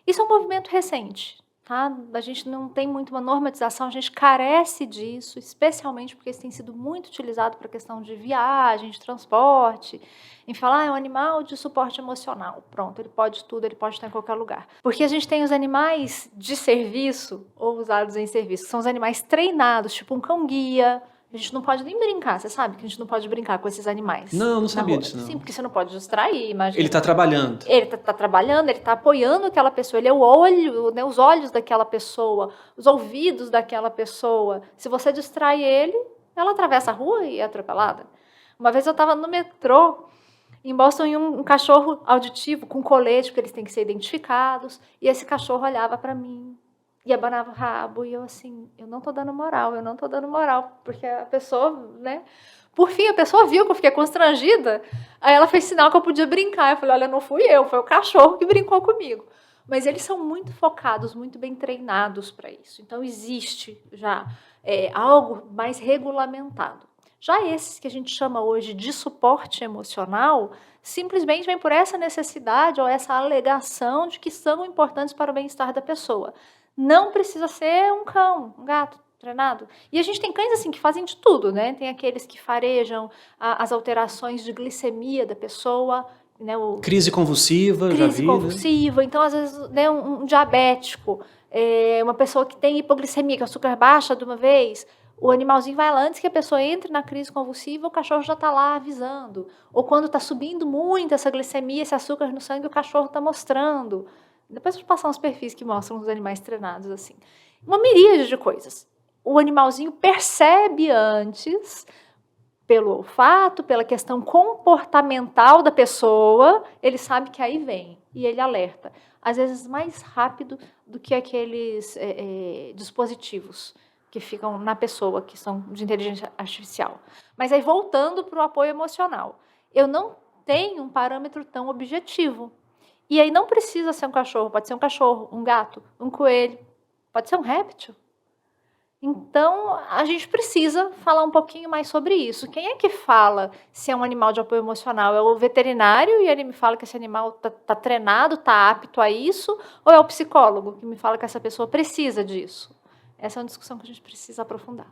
Isso é um movimento recente, tá? A gente não tem muito uma normatização, a gente carece disso, especialmente porque isso tem sido muito utilizado para a questão de viagem, de transporte. Em falar, é um animal de suporte emocional. Pronto, ele pode tudo, ele pode estar em qualquer lugar. Porque a gente tem os animais de serviço, ou usados em serviço, que são os animais treinados, tipo um cão-guia. A gente não pode nem brincar, você sabe que a gente não pode brincar com esses animais. Não sabia disso, não. Sim, porque você não pode distrair, imagina. Ele está trabalhando. Ele está trabalhando, ele está apoiando aquela pessoa, ele é o olho, né, os olhos daquela pessoa, os ouvidos daquela pessoa. Se você distrai ele, ela atravessa a rua e é atropelada. Uma vez eu estava no metrô, em Boston, e um cachorro auditivo com colete, porque eles têm que ser identificados, e esse cachorro olhava para mim e abanava o rabo, e eu assim, eu não tô dando moral, porque a pessoa, né? Por fim, a pessoa viu que eu fiquei constrangida, aí ela fez sinal que eu podia brincar, eu falei, olha, não fui eu, foi o cachorro que brincou comigo. Mas eles são muito focados, muito bem treinados para isso, então existe já algo mais regulamentado. Já esses que a gente chama hoje de suporte emocional, simplesmente vem por essa necessidade ou essa alegação de que são importantes para o bem-estar da pessoa. Não precisa ser um cão, um gato. treinado. E a gente tem cães assim que fazem de tudo, né? Tem aqueles que farejam as alterações de glicemia da pessoa, né? Crise convulsiva, já Crise vi, convulsiva. Então, às vezes, né, um diabético, uma pessoa que tem hipoglicemia, que o açúcar baixa de uma vez, o animalzinho vai lá antes que a pessoa entre na crise convulsiva, o cachorro já está lá avisando. Ou quando está subindo muito essa glicemia, esse açúcar no sangue, o cachorro está mostrando. Depois eu vou passar uns perfis que mostram os animais treinados assim. Uma miríade de coisas. O animalzinho percebe antes, pelo olfato, pela questão comportamental da pessoa, ele sabe que aí vem e ele alerta. Às vezes mais rápido do que aqueles dispositivos que ficam na pessoa, que são de inteligência artificial. Mas aí, voltando para o apoio emocional, eu não tenho um parâmetro tão objetivo. E aí não precisa ser um cachorro, pode ser um cachorro, um gato, um coelho, pode ser um réptil. Então, a gente precisa falar um pouquinho mais sobre isso. Quem é que fala se é um animal de apoio emocional? É o veterinário e ele me fala que esse animal tá treinado, está apto a isso? Ou é o psicólogo que me fala que essa pessoa precisa disso? Essa é uma discussão que a gente precisa aprofundar.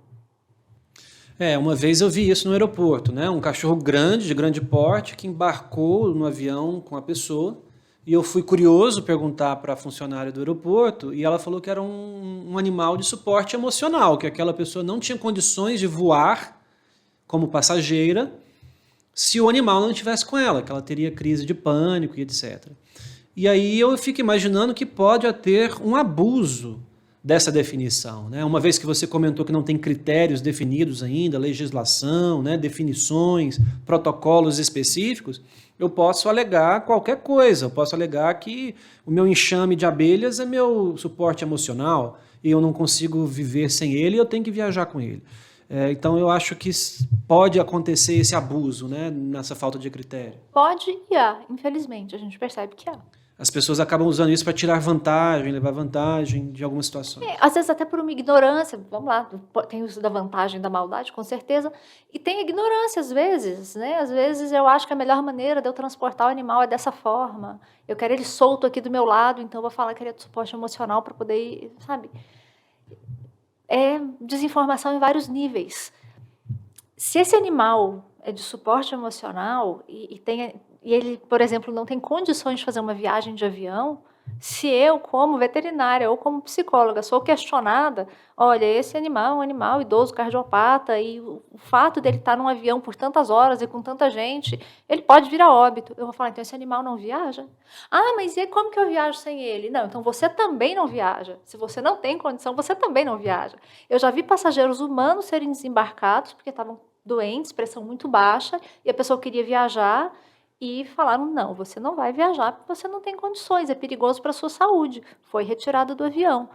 Uma vez eu vi isso no aeroporto, né? Um cachorro grande, de grande porte, que embarcou no avião com a pessoa. E eu fui curioso perguntar para a funcionária do aeroporto e ela falou que era um animal de suporte emocional, que aquela pessoa não tinha condições de voar como passageira se o animal não estivesse com ela, que ela teria crise de pânico e etc. E aí eu fico imaginando que pode haver um abuso dessa definição, né? Uma vez que você comentou que não tem critérios definidos ainda, legislação, né, definições, protocolos específicos, eu posso alegar qualquer coisa. Eu posso alegar que o meu enxame de abelhas é meu suporte emocional e eu não consigo viver sem ele e eu tenho que viajar com ele. Então eu acho que pode acontecer esse abuso, né, nessa falta de critério. Pode e há, infelizmente, a gente percebe que há. As pessoas acabam usando isso para tirar vantagem, levar vantagem de algumas situações. Às vezes até por uma ignorância, vamos lá, tem o uso da vantagem, da maldade, com certeza, e tem ignorância às vezes, né? Às vezes eu acho que a melhor maneira de eu transportar o animal é dessa forma. Eu quero ele solto aqui do meu lado, então eu vou falar que ele é de suporte emocional para poder ir, sabe? É desinformação em vários níveis. Se esse animal é de suporte emocional e ele, por exemplo, não tem condições de fazer uma viagem de avião, se eu, como veterinária ou como psicóloga, sou questionada, olha, esse animal é um animal idoso, cardiopata, e o fato dele estar num avião por tantas horas e com tanta gente, ele pode vir a óbito. Eu vou falar, então esse animal não viaja? Ah, mas e como que eu viajo sem ele? Não, então você também não viaja. Se você não tem condição, você também não viaja. Eu já vi passageiros humanos serem desembarcados porque estavam doentes, pressão muito baixa, e a pessoa queria viajar, e falaram, não, você não vai viajar porque você não tem condições, é perigoso para a sua saúde. Foi retirado do avião.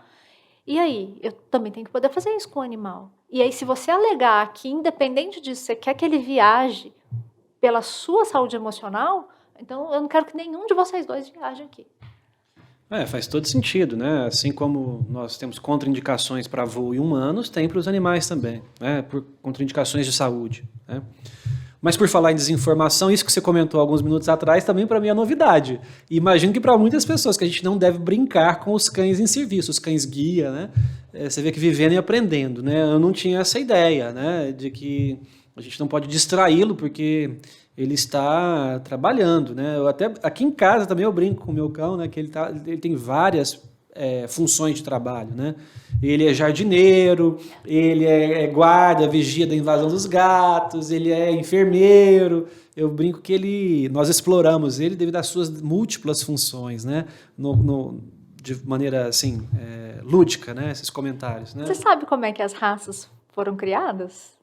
E aí, eu também tenho que poder fazer isso com o animal. E aí, se você alegar que, independente disso, você quer que ele viaje pela sua saúde emocional, então eu não quero que nenhum de vocês dois viaje aqui. Faz todo sentido, né? Assim como nós temos contraindicações para voo em humanos, tem para os animais também, né? Por contraindicações de saúde, né? Mas por falar em desinformação, isso que você comentou alguns minutos atrás também para mim é novidade. E imagino que para muitas pessoas que a gente não deve brincar com os cães em serviço, os cães guia, né? Você vê que vivendo e aprendendo, né? Eu não tinha essa ideia, né? De que a gente não pode distraí-lo porque ele está trabalhando, né? Eu até aqui em casa também eu brinco com o meu cão, né? Que ele tem várias funções de trabalho, né? Ele é jardineiro, ele é guarda, vigia da invasão dos gatos, ele é enfermeiro. Eu brinco que nós exploramos ele devido às suas múltiplas funções, né? De maneira assim lúdica, né? Esses comentários, né? Você sabe como é que as raças foram criadas?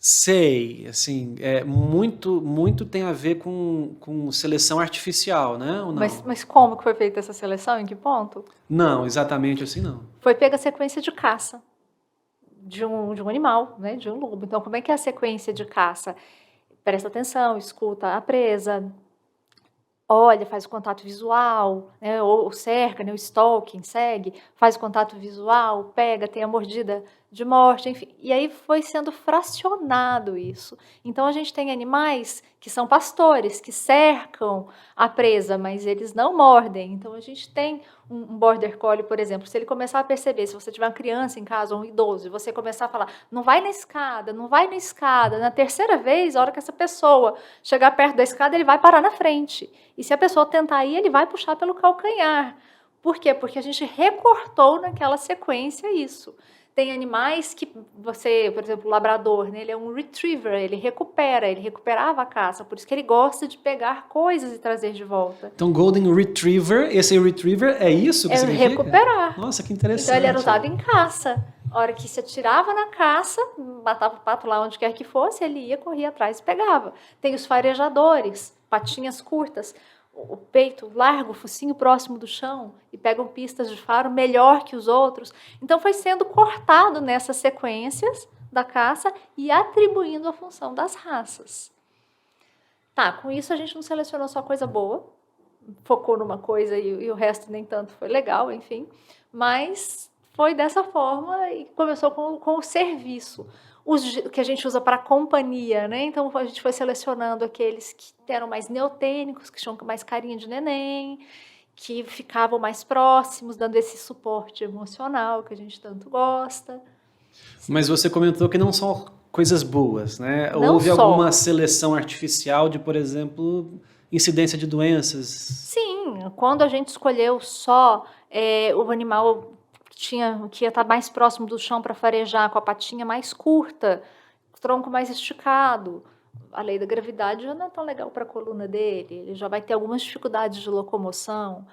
Sei, assim, muito tem a ver com seleção artificial, né? Ou não? Mas como que foi feita essa seleção? Em que ponto? Não, exatamente assim não. Foi pega a sequência de caça de um animal, né? De um lobo. Então, como é que é a sequência de caça? Presta atenção, escuta a presa, olha, faz o contato visual, né? Ou cerca, né? O stalking, segue, faz o contato visual, pega, tem a mordida de morte, enfim. E aí foi sendo fracionado isso. Então a gente tem animais que são pastores, que cercam a presa, mas eles não mordem. Então a gente tem um border collie, por exemplo, se ele começar a perceber, se você tiver uma criança em casa ou um idoso, e você começar a falar, não vai na escada, não vai na escada, na terceira vez, a hora que essa pessoa chegar perto da escada, ele vai parar na frente. E se a pessoa tentar ir, ele vai puxar pelo calcanhar. Por quê? Porque a gente recortou naquela sequência isso. Tem animais que você, por exemplo, o labrador, né, ele é um retriever, ele recuperava a caça, por isso que ele gosta de pegar coisas e trazer de volta. Então, Golden Retriever, esse Retriever é isso que significa? Recuperar. Nossa, que interessante. Então ele era usado em caça. A hora que se atirava na caça, matava o pato lá onde quer que fosse, ele ia, corria atrás e pegava. Tem os farejadores, patinhas curtas, o peito largo, o focinho próximo do chão e pegam pistas de faro melhor que os outros. Então foi sendo cortado nessas sequências da caça e atribuindo a função das raças. Tá, com isso a gente não selecionou só coisa boa, focou numa coisa e o resto nem tanto foi legal, enfim, mas foi dessa forma e começou com o serviço. Que a gente usa para companhia, né? Então a gente foi selecionando aqueles que eram mais neotênicos, que tinham mais carinha de neném, que ficavam mais próximos, dando esse suporte emocional que a gente tanto gosta. Mas você comentou que não são coisas boas, né? Não Houve só. alguma seleção artificial de, por exemplo, incidência de doenças? Sim, quando a gente escolheu só o animal que ia estar mais próximo do chão para farejar, com a patinha mais curta, o tronco mais esticado, a lei da gravidade já não é tão legal para a coluna dele, ele já vai ter algumas dificuldades de locomoção.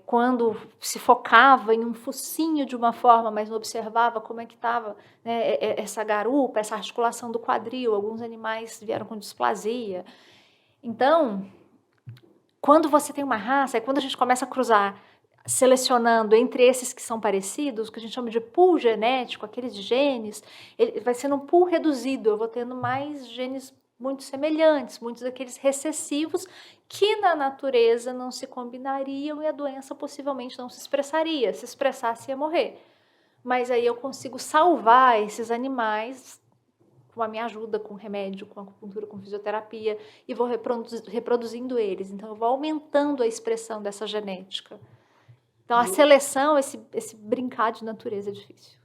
Quando se focava em um focinho de uma forma, mas não observava como é que estava, né, essa garupa, essa articulação do quadril, alguns animais vieram com displasia. Então, quando você tem uma raça, quando a gente começa a cruzar, selecionando entre esses que são parecidos, que a gente chama de pool genético, aqueles genes, ele vai sendo um pool reduzido, eu vou tendo mais genes muito semelhantes, muitos daqueles recessivos que na natureza não se combinariam e a doença possivelmente não se expressaria. Se expressasse, ia morrer. Mas aí eu consigo salvar esses animais com a minha ajuda, com remédio, com acupuntura, com fisioterapia, e vou reproduzindo eles. Então eu vou aumentando a expressão dessa genética. Então a seleção, esse brincar de natureza é difícil.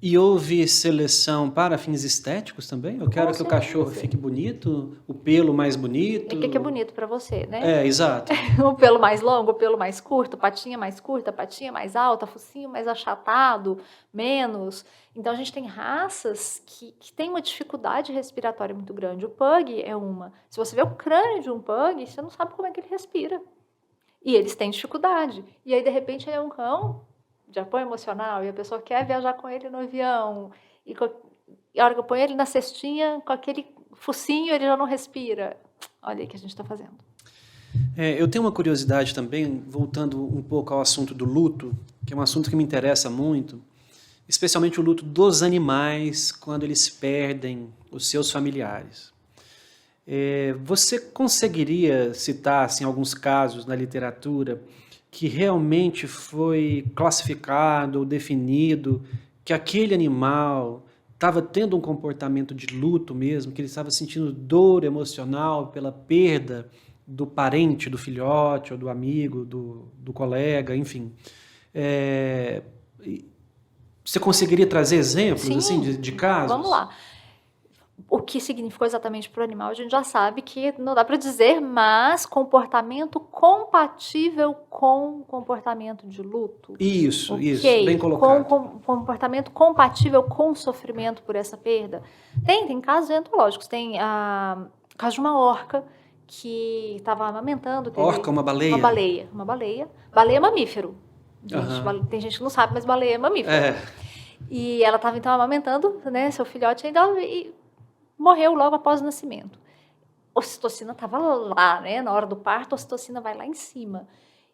E houve seleção para fins estéticos também? Eu quero Com que o cachorro certeza. fique bonito, o pelo mais bonito. E o que é bonito para você, né? É, exato. O pelo mais longo, o pelo mais curto, patinha mais curta, patinha mais alta, focinho mais achatado, menos. Então a gente tem raças que têm uma dificuldade respiratória muito grande. O pug é uma. Se você vê o crânio de um pug, você não sabe como é que ele respira. E eles têm dificuldade. E aí, de repente, ele é um cão de apoio emocional e a pessoa quer viajar com ele no avião. E a hora que eu ponho ele na cestinha, com aquele focinho, ele já não respira. Olha aí o que a gente está fazendo. Eu tenho uma curiosidade também, voltando um pouco ao assunto do luto, que é um assunto que me interessa muito, especialmente o luto dos animais quando eles perdem os seus familiares. Você conseguiria citar assim, alguns casos na literatura que realmente foi classificado ou definido que aquele animal estava tendo um comportamento de luto mesmo, que ele estava sentindo dor emocional pela perda do parente, do filhote, ou do amigo, do colega, enfim. Você conseguiria trazer exemplos assim, de casos? Vamos lá. O que significou exatamente para o animal, a gente já sabe que não dá para dizer, mas comportamento compatível com comportamento de luto. Isso, Okay. isso, bem colocado. Comportamento compatível com sofrimento por essa perda. Tem casos zoológicos, tem o caso de uma orca que estava amamentando. Orca, uma baleia? Uma baleia. Baleia é mamífero. Tem gente que não sabe, mas baleia é mamífero. E ela estava então amamentando, né, seu filhote ainda e morreu logo após o nascimento. A ocitocina estava lá, né, na hora do parto, a ocitocina vai lá em cima.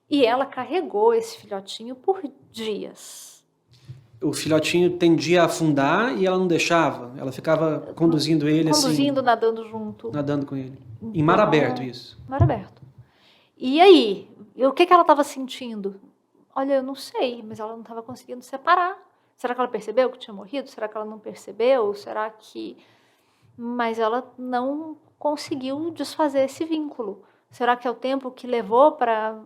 E ela carregou esse filhotinho por dias. O filhotinho tendia a afundar e ela não deixava? Ela ficava conduzindo ele assim? Nadando junto. Nadando com ele. Em mar aberto isso? Mar aberto. E aí? O que ela estava sentindo? Olha, eu não sei, mas ela não estava conseguindo separar Será que ela percebeu que tinha morrido? Será que ela não percebeu? Será que... Mas ela não conseguiu desfazer esse vínculo. Será que é o tempo que levou para...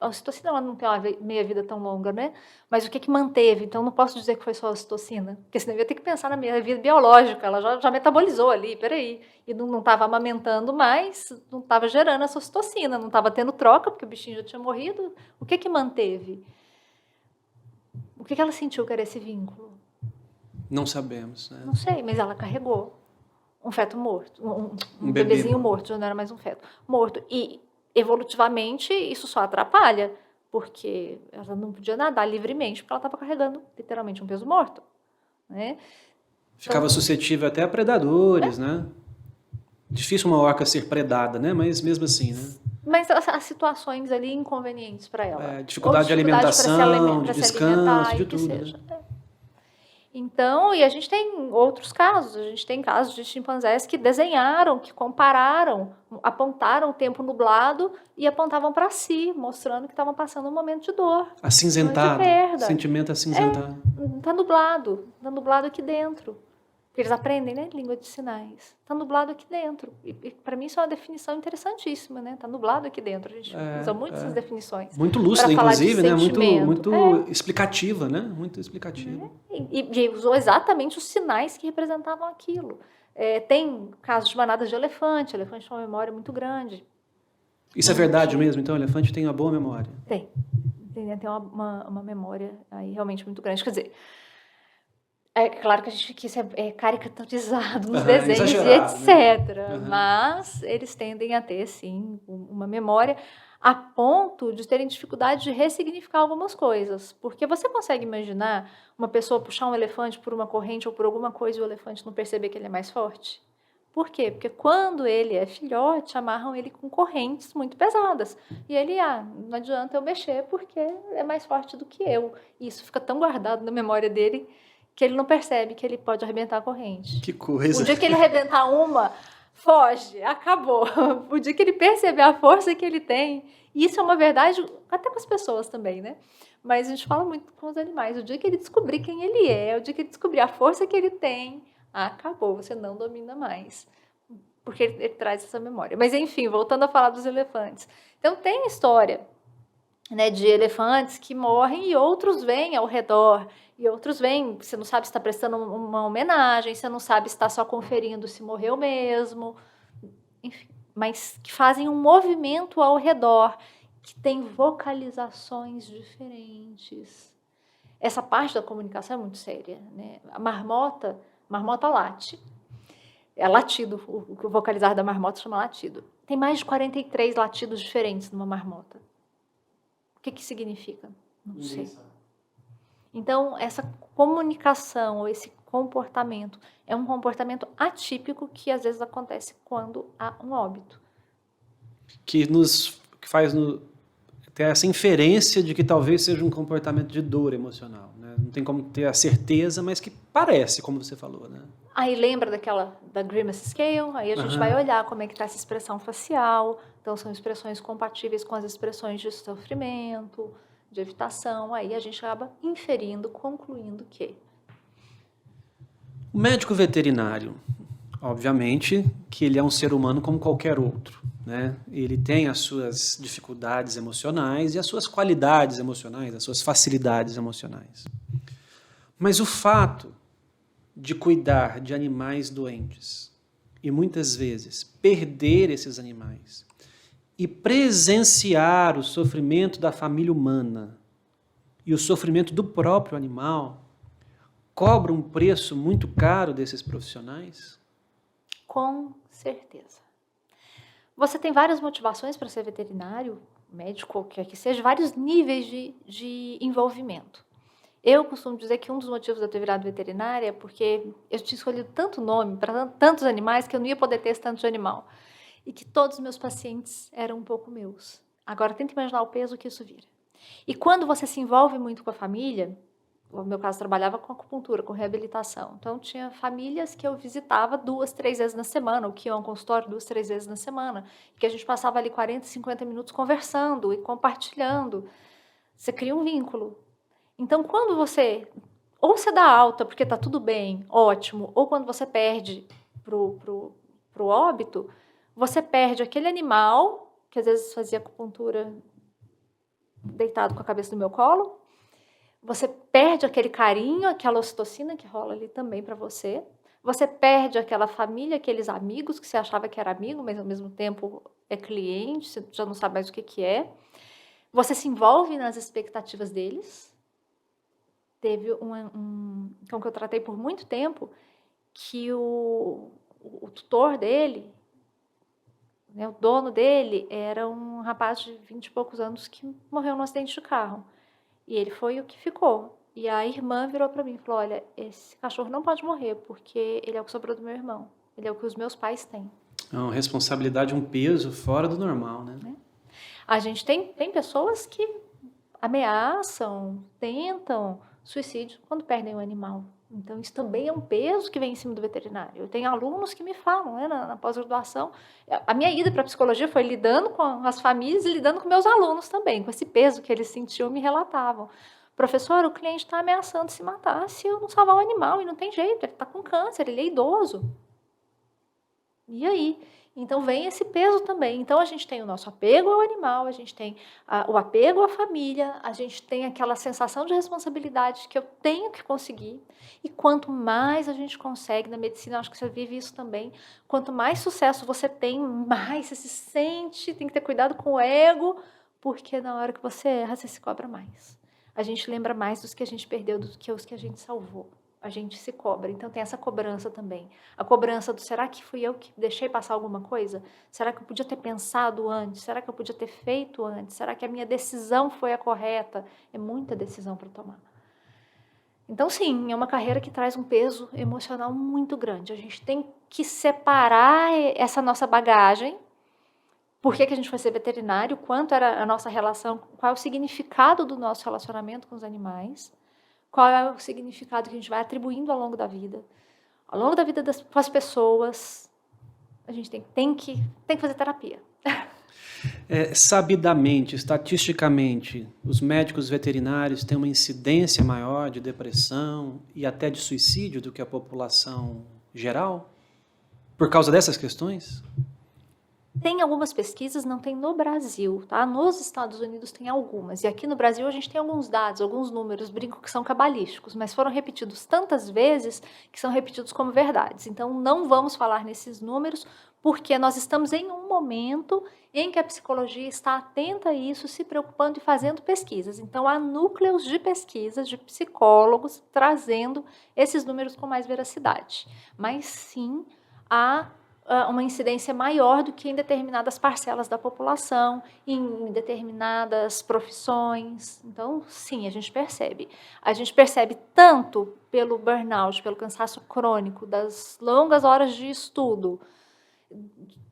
A ocitocina ela não tem uma meia-vida tão longa, né? Mas o que manteve? Então, não posso dizer que foi só a ocitocina, porque senão eu ia ter que pensar na meia-vida biológica. Ela já metabolizou ali, peraí. E não estava amamentando mais, não estava gerando essa ocitocina, não estava tendo troca, porque o bichinho já tinha morrido. O que manteve? O que ela sentiu que era esse vínculo? Não sabemos, né? Não sei, mas ela carregou um feto morto, um bebê bebezinho morto, já não era mais um feto, morto. E, evolutivamente, isso só atrapalha, porque ela não podia nadar livremente, porque ela estava carregando, literalmente, um peso morto, né? Ficava suscetível até a predadores, né? Difícil uma orca ser predada, né? Mas mesmo assim, né? Mas as situações ali inconvenientes para ela. Dificuldade de alimentação, de descanso, de tudo, seja. né? Então, e a gente tem outros casos. A gente tem casos de chimpanzés que desenharam, que compararam, apontaram o tempo nublado e apontavam para si, mostrando que estavam passando um momento de dor. Acinzentado. De perda. Sentimento acinzentado. Tá nublado aqui dentro. Porque eles aprendem, né? Língua de sinais. Tá nublado aqui dentro. E para mim isso é uma definição interessantíssima, né? Tá nublado aqui dentro. A gente usa muito essas definições. Muito lúcida, inclusive, né? Muito explicativa, né? Muito explicativa. E usou exatamente os sinais que representavam aquilo. Tem casos de manadas de elefante. Elefante tem uma memória muito grande. Isso é verdade mesmo? Então o elefante tem uma boa memória? Tem uma memória aí realmente muito grande. Quer dizer, é claro que isso é caricaturizado nos desenhos e etc. Né? Mas eles tendem a ter, sim, uma memória a ponto de terem dificuldade de ressignificar algumas coisas. Porque você consegue imaginar uma pessoa puxar um elefante por uma corrente ou por alguma coisa e o elefante não perceber que ele é mais forte? Por quê? Porque quando ele é filhote, amarram ele com correntes muito pesadas. E ele, não adianta eu mexer porque é mais forte do que eu. E isso fica tão guardado na memória dele que ele não percebe que ele pode arrebentar a corrente. Que coisa! O dia que ele arrebentar uma, foge, acabou. O dia que ele perceber a força que ele tem, e isso é uma verdade até com as pessoas também, né? Mas a gente fala muito com os animais. O dia que ele descobrir quem ele é, o dia que ele descobrir a força que ele tem, acabou, você não domina mais. Porque ele traz essa memória. Mas, enfim, voltando a falar dos elefantes. Então, tem história, né, de elefantes que morrem e outros vêm ao redor. E outros vêm, você não sabe se está prestando uma homenagem, você não sabe se está só conferindo se morreu mesmo. Enfim, mas que fazem um movimento ao redor, que tem vocalizações diferentes. Essa parte da comunicação é muito séria, né? A marmota late. É latido, o vocalizar da marmota chama latido. Tem mais de 43 latidos diferentes numa marmota. O que significa? Não sei. Então, essa comunicação ou esse comportamento é um comportamento atípico que às vezes acontece quando há um óbito. Que faz ter essa inferência de que talvez seja um comportamento de dor emocional, né? Não tem como ter a certeza, mas que parece, como você falou, né? Aí lembra da Grimace Scale, aí a gente vai olhar como é que está essa expressão facial. Então, são expressões compatíveis com as expressões de sofrimento, de evitação. Aí a gente acaba inferindo, concluindo que... O médico veterinário, obviamente, que ele é um ser humano como qualquer outro, né? Ele tem as suas dificuldades emocionais e as suas qualidades emocionais, as suas facilidades emocionais. Mas o fato de cuidar de animais doentes e muitas vezes perder esses animais e presenciar o sofrimento da família humana e o sofrimento do próprio animal cobra um preço muito caro desses profissionais? Com certeza. Você tem várias motivações para ser veterinário, médico, ou quer que seja, vários níveis de envolvimento. Eu costumo dizer que um dos motivos de eu ter virado veterinária é porque eu tinha escolhido tanto nome para tantos animais que eu não ia poder ter esse tanto de animal. E que todos os meus pacientes eram um pouco meus. Agora, tenta imaginar o peso que isso vira. E quando você se envolve muito com a família, no meu caso, trabalhava com acupuntura, com reabilitação. Então, tinha famílias que eu visitava 2, 3 vezes na semana, ou que iam ao consultório 2, 3 vezes na semana, que a gente passava ali 40, 50 minutos conversando e compartilhando. Você cria um vínculo. Então, quando você ou você dá alta porque está tudo bem, ótimo, ou quando você perde pro óbito, você perde aquele animal, que às vezes fazia acupuntura deitado com a cabeça no meu colo, você perde aquele carinho, aquela ocitocina que rola ali também para você, você perde aquela família, aqueles amigos que você achava que era amigo, mas ao mesmo tempo é cliente, você já não sabe mais o que é. Você se envolve nas expectativas deles. Teve um cão que eu tratei por muito tempo, que o tutor dele, né, o dono dele, era um rapaz de 20 e poucos anos que morreu num acidente de carro. E ele foi o que ficou. E a irmã virou para mim e falou, olha, esse cachorro não pode morrer, porque ele é o que sobrou do meu irmão. Ele é o que os meus pais têm. É uma responsabilidade, um peso fora do normal, né? A gente tem pessoas que ameaçam, tentam suicídio quando perdem o animal. Então, isso também é um peso que vem em cima do veterinário. Eu tenho alunos que me falam, né, na pós-graduação. A minha ida para a psicologia foi lidando com as famílias e lidando com meus alunos também, com esse peso que eles sentiam, me relatavam. Professor, o cliente está ameaçando se matar se eu não salvar o animal, e não tem jeito, ele está com câncer, ele é idoso. E aí? Então vem esse peso também. Então a gente tem o nosso apego ao animal, a gente tem o apego à família, a gente tem aquela sensação de responsabilidade que eu tenho que conseguir. E quanto mais a gente consegue na medicina, acho que você vive isso também, quanto mais sucesso você tem, mais você se sente, tem que ter cuidado com o ego, porque na hora que você erra, você se cobra mais. A gente lembra mais dos que a gente perdeu do que os que a gente salvou. A gente se cobra, então tem essa cobrança também. A cobrança do, será que fui eu que deixei passar alguma coisa? Será que eu podia ter pensado antes? Será que eu podia ter feito antes? Será que a minha decisão foi a correta? É muita decisão para tomar. Então sim, é uma carreira que traz um peso emocional muito grande. A gente tem que separar essa nossa bagagem. Por que a gente foi ser veterinário? Quanto era a nossa relação? Qual é o significado do nosso relacionamento com os animais? Qual é o significado que a gente vai atribuindo ao longo da vida. Ao longo da vida com as pessoas, a gente tem que fazer terapia. Sabidamente, estatisticamente, os médicos veterinários têm uma incidência maior de depressão e até de suicídio do que a população geral? Por causa dessas questões? Tem algumas pesquisas, não tem no Brasil, tá? Nos Estados Unidos tem algumas. E aqui no Brasil a gente tem alguns dados, alguns números, brinco que são cabalísticos, mas foram repetidos tantas vezes que são repetidos como verdades. Então não vamos falar nesses números, porque nós estamos em um momento em que a psicologia está atenta a isso, se preocupando e fazendo pesquisas. Então há núcleos de pesquisas, de psicólogos, trazendo esses números com mais veracidade. Mas sim, há uma incidência maior do que em determinadas parcelas da população, em determinadas profissões. Então, sim, a gente percebe. A gente percebe tanto pelo burnout, pelo cansaço crônico, das longas horas de estudo,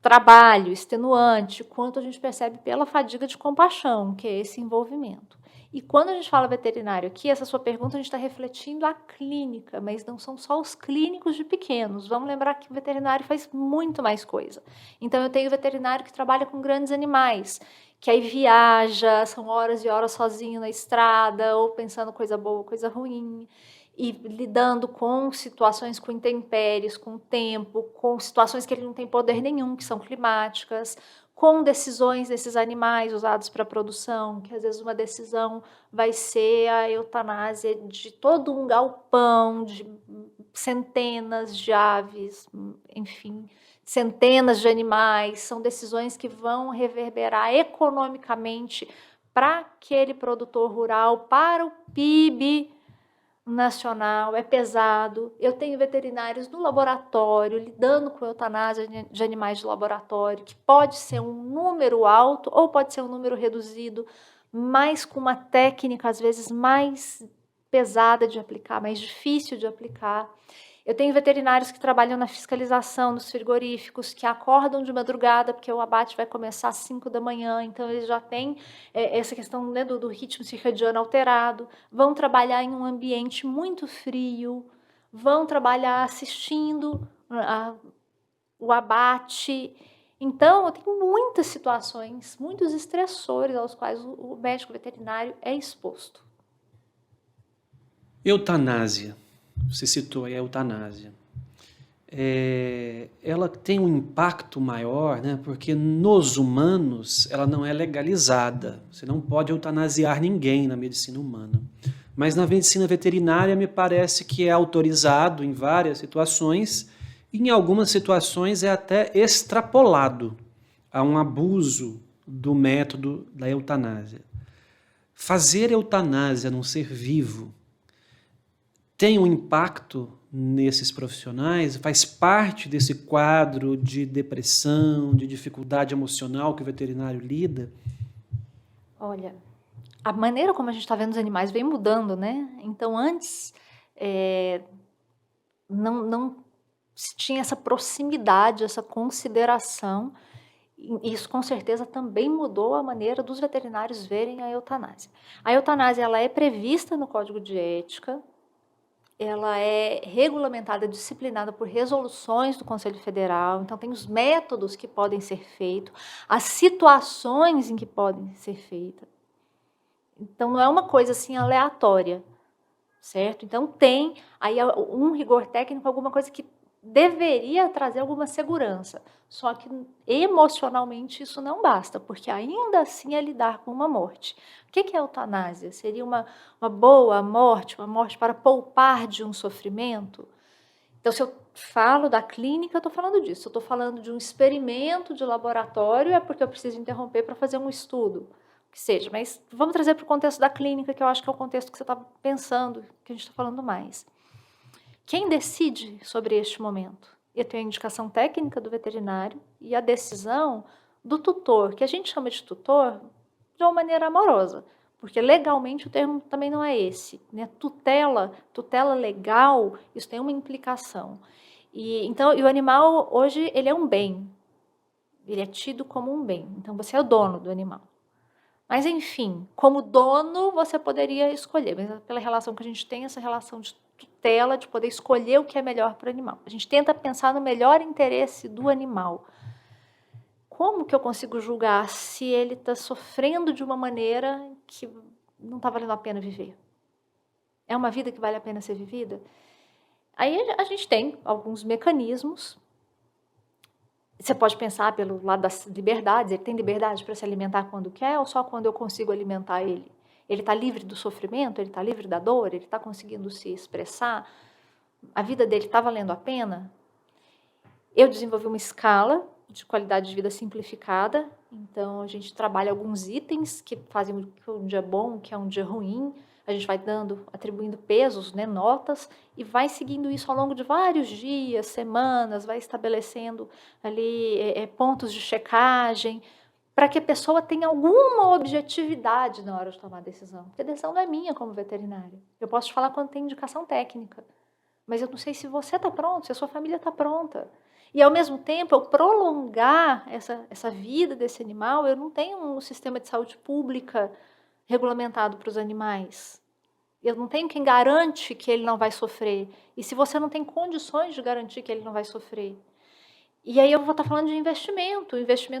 trabalho extenuante, quanto a gente percebe pela fadiga de compaixão, que é esse envolvimento. E quando a gente fala veterinário aqui, essa sua pergunta, a gente está refletindo a clínica, mas não são só os clínicos de pequenos. Vamos lembrar que o veterinário faz muito mais coisa. Então, eu tenho veterinário que trabalha com grandes animais, que aí viaja, são horas e horas sozinho na estrada, ou pensando coisa boa, coisa ruim, e lidando com situações com intempéries, com o tempo, com situações que ele não tem poder nenhum, que são climáticas, com decisões desses animais usados para a produção, que às vezes uma decisão vai ser a eutanásia de todo um galpão, de centenas de aves, enfim, centenas de animais. São decisões que vão reverberar economicamente para aquele produtor rural, para o PIB nacional, é pesado. Eu tenho veterinários no laboratório lidando com eutanásia de animais de laboratório, que pode ser um número alto ou pode ser um número reduzido, mas com uma técnica às vezes mais pesada de aplicar, mais difícil de aplicar. Eu tenho veterinários que trabalham na fiscalização dos frigoríficos, que acordam de madrugada, porque o abate vai começar às 5 da manhã, então eles já têm essa questão, né, do ritmo circadiano alterado, vão trabalhar em um ambiente muito frio, vão trabalhar assistindo o abate. Então, eu tenho muitas situações, muitos estressores aos quais o médico veterinário é exposto. Eutanásia. Você citou aí a eutanásia. Ela tem um impacto maior, né? Porque nos humanos ela não é legalizada. Você não pode eutanasiar ninguém na medicina humana. Mas na medicina veterinária me parece que é autorizado em várias situações, e em algumas situações é até extrapolado a um abuso do método da eutanásia. Fazer eutanásia num ser vivo tem um impacto nesses profissionais? Faz parte desse quadro de depressão, de dificuldade emocional que o veterinário lida? Olha, a maneira como a gente está vendo os animais vem mudando, né? Então, antes, não se tinha essa proximidade, essa consideração. E isso, com certeza, também mudou a maneira dos veterinários verem a eutanásia. A eutanásia ela é prevista no Código de Ética, ela é regulamentada, disciplinada por resoluções do Conselho Federal, então tem os métodos que podem ser feitos, as situações em que podem ser feitas. Então não é uma coisa assim aleatória, certo? Então tem aí um rigor técnico, alguma coisa que deveria trazer alguma segurança, só que emocionalmente isso não basta, porque ainda assim é lidar com uma morte. O que é eutanásia? Seria uma boa morte, uma morte para poupar de um sofrimento? Então, se eu falo da clínica, eu estou falando disso. Se eu estou falando de um experimento de laboratório, é porque eu preciso interromper para fazer um estudo, que seja. Mas vamos trazer para o contexto da clínica, que eu acho que é o contexto que você está pensando, que a gente está falando mais. Quem decide sobre este momento? Eu tenho a indicação técnica do veterinário e a decisão do tutor, que a gente chama de tutor de uma maneira amorosa, porque legalmente o termo também não é esse, né? Tutela legal, isso tem uma implicação. E o animal hoje ele é um bem, ele é tido como um bem, então você é o dono do animal. Mas enfim, como dono você poderia escolher, mas pela relação que a gente tem, essa relação de tutela, de poder escolher o que é melhor para o animal. A gente tenta pensar no melhor interesse do animal. Como que eu consigo julgar se ele está sofrendo de uma maneira que não está valendo a pena viver? É uma vida que vale a pena ser vivida? Aí a gente tem alguns mecanismos. Você pode pensar pelo lado das liberdades, ele tem liberdade para se alimentar quando quer ou só quando eu consigo alimentar ele? Ele está livre do sofrimento, ele está livre da dor, ele está conseguindo se expressar? A vida dele está valendo a pena? Eu desenvolvi uma escala de qualidade de vida simplificada, então a gente trabalha alguns itens que fazem o que é um dia bom, o que é um dia ruim, a gente vai atribuindo pesos, né, notas, e vai seguindo isso ao longo de vários dias, semanas, vai estabelecendo ali pontos de checagem, para que a pessoa tenha alguma objetividade na hora de tomar a decisão. Porque a decisão não é minha como veterinária. Eu posso te falar quando tem indicação técnica, mas eu não sei se você está pronto, se a sua família está pronta. E, ao mesmo tempo, eu prolongar essa vida desse animal, eu não tenho um sistema de saúde pública regulamentado para os animais. Eu não tenho quem garante que ele não vai sofrer. E se você não tem condições de garantir que ele não vai sofrer? E aí eu vou estar falando de investimento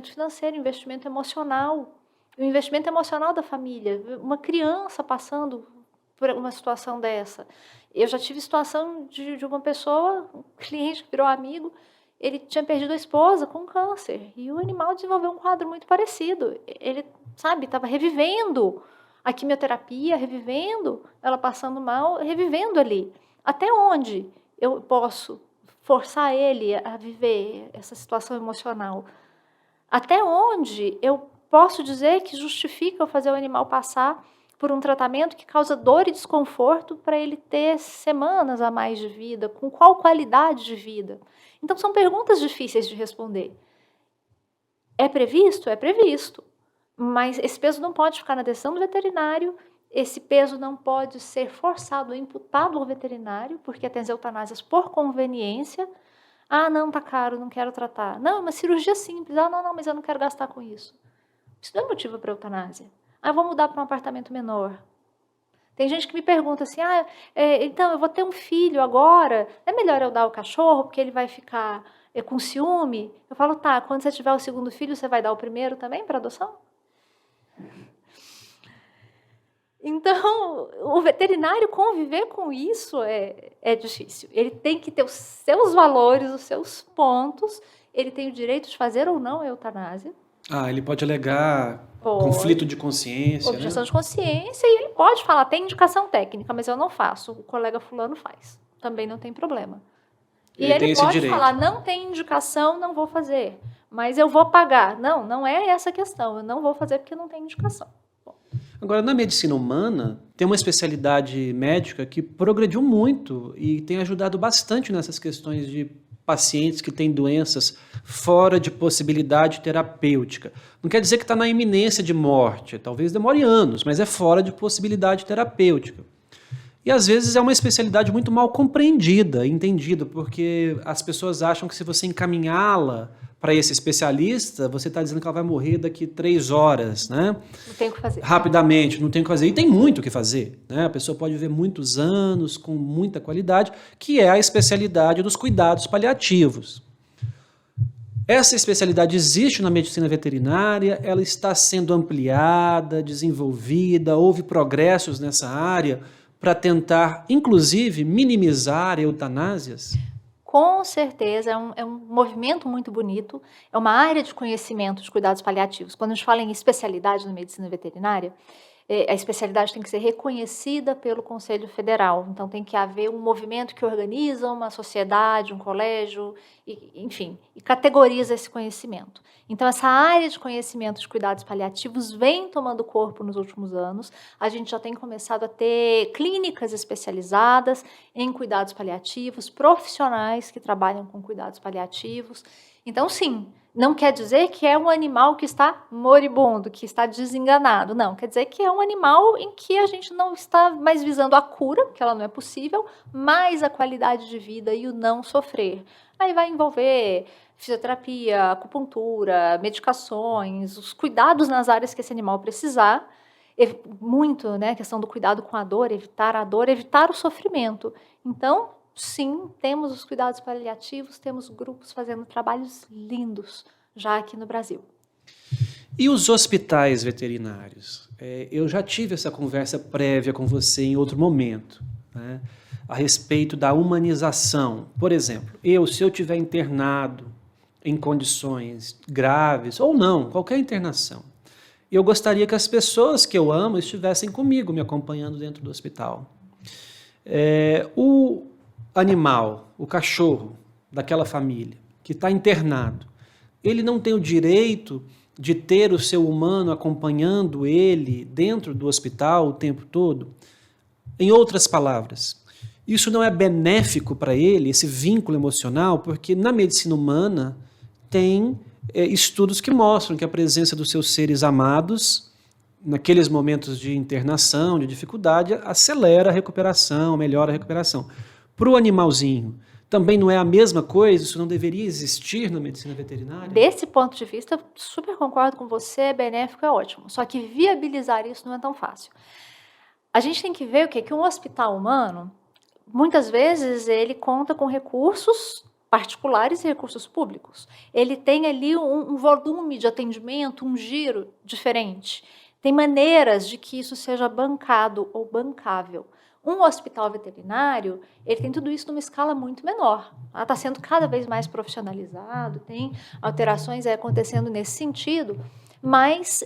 financeiro, investimento emocional. O investimento emocional da família. Uma criança passando por uma situação dessa. Eu já tive situação de uma pessoa, um cliente que virou amigo, ele tinha perdido a esposa com câncer. E o animal desenvolveu um quadro muito parecido. Ele, estava revivendo a quimioterapia, revivendo, ela passando mal, revivendo ali. Até onde eu posso forçar ele a viver essa situação emocional? Até onde eu posso dizer que justifica eu fazer o animal passar por um tratamento que causa dor e desconforto para ele ter semanas a mais de vida? Com qual qualidade de vida? Então, são perguntas difíceis de responder. É previsto? É previsto. Mas esse peso não pode ficar na decisão do veterinário, esse peso não pode ser forçado ou imputado ao veterinário, porque tem as eutanásias por conveniência. Ah, não, tá caro, não quero tratar. Não, uma cirurgia simples. Ah, não, mas eu não quero gastar com isso. Isso não é motivo para eutanásia. Ah, eu vou mudar para um apartamento menor. Tem gente que me pergunta assim, então eu vou ter um filho agora, é melhor eu dar o cachorro porque ele vai ficar com ciúme? Eu falo, tá, quando você tiver o segundo filho, você vai dar o primeiro também para adoção? Então, o veterinário conviver com isso é difícil. Ele tem que ter os seus valores, os seus pontos, ele tem o direito de fazer ou não a eutanásia. Ele pode alegar conflito de consciência, objeção né? de consciência, e ele pode falar, tem indicação técnica, mas eu não faço, o colega fulano faz. Também não tem problema. E Ele tem ele esse pode direito. falar, não tem indicação, não vou fazer, mas eu vou pagar. Não, não é essa a questão, eu não vou fazer porque não tem indicação. Agora, na medicina humana, tem uma especialidade médica que progrediu muito e tem ajudado bastante nessas questões de pacientes que têm doenças fora de possibilidade terapêutica. Não quer dizer que está na iminência de morte, talvez demore anos, mas é fora de possibilidade terapêutica. E às vezes é uma especialidade muito mal compreendida, entendida, porque as pessoas acham que se você encaminhá-la para esse especialista, você está dizendo que ela vai morrer daqui 3 horas, né? Não tem o que fazer. Rapidamente, não tem o que fazer. E tem muito o que fazer, né? A pessoa pode viver muitos anos, com muita qualidade, que é a especialidade dos cuidados paliativos. Essa especialidade existe na medicina veterinária, ela está sendo ampliada, desenvolvida, houve progressos nessa área para tentar, inclusive, minimizar eutanásias? Com certeza, é um movimento muito bonito, é uma área de conhecimento de cuidados paliativos. Quando a gente fala em especialidade na medicina veterinária, a especialidade tem que ser reconhecida pelo Conselho Federal. Então, tem que haver um movimento que organiza uma sociedade, um colégio, enfim, e categoriza esse conhecimento. Então, essa área de conhecimento de cuidados paliativos vem tomando corpo nos últimos anos. A gente já tem começado a ter clínicas especializadas em cuidados paliativos, profissionais que trabalham com cuidados paliativos. Então, sim, não quer dizer que é um animal que está moribundo, que está desenganado. Não, quer dizer que é um animal em que a gente não está mais visando a cura, que ela não é possível, mas a qualidade de vida e o não sofrer. Aí vai envolver fisioterapia, acupuntura, medicações, os cuidados nas áreas que esse animal precisar. Muito, né, a questão do cuidado com a dor, evitar o sofrimento. Então, sim, temos os cuidados paliativos, temos grupos fazendo trabalhos lindos já aqui no Brasil. E os hospitais veterinários? Eu já tive essa conversa prévia com você em outro momento, né, a respeito da humanização. Por exemplo, se eu tiver internado em condições graves, ou não, qualquer internação, eu gostaria que as pessoas que eu amo estivessem comigo, me acompanhando dentro do hospital. O animal, o cachorro daquela família que está internado, ele não tem o direito de ter o seu humano acompanhando ele dentro do hospital o tempo todo? Em outras palavras, isso não é benéfico para ele, esse vínculo emocional, porque na medicina humana tem estudos que mostram que a presença dos seus seres amados naqueles momentos de internação, de dificuldade, acelera a recuperação, melhora a recuperação. Para o animalzinho, também não é a mesma coisa? Isso não deveria existir na medicina veterinária? Desse ponto de vista, super concordo com você, é benéfico, é ótimo. Só que viabilizar isso não é tão fácil. A gente tem que ver o quê? Que um hospital humano, muitas vezes, ele conta com recursos particulares e recursos públicos. Ele tem ali um volume de atendimento, um giro diferente. Tem maneiras de que isso seja bancado ou bancável. Um hospital veterinário, ele tem tudo isso numa escala muito menor. Está sendo cada vez mais profissionalizado, tem alterações acontecendo nesse sentido, mas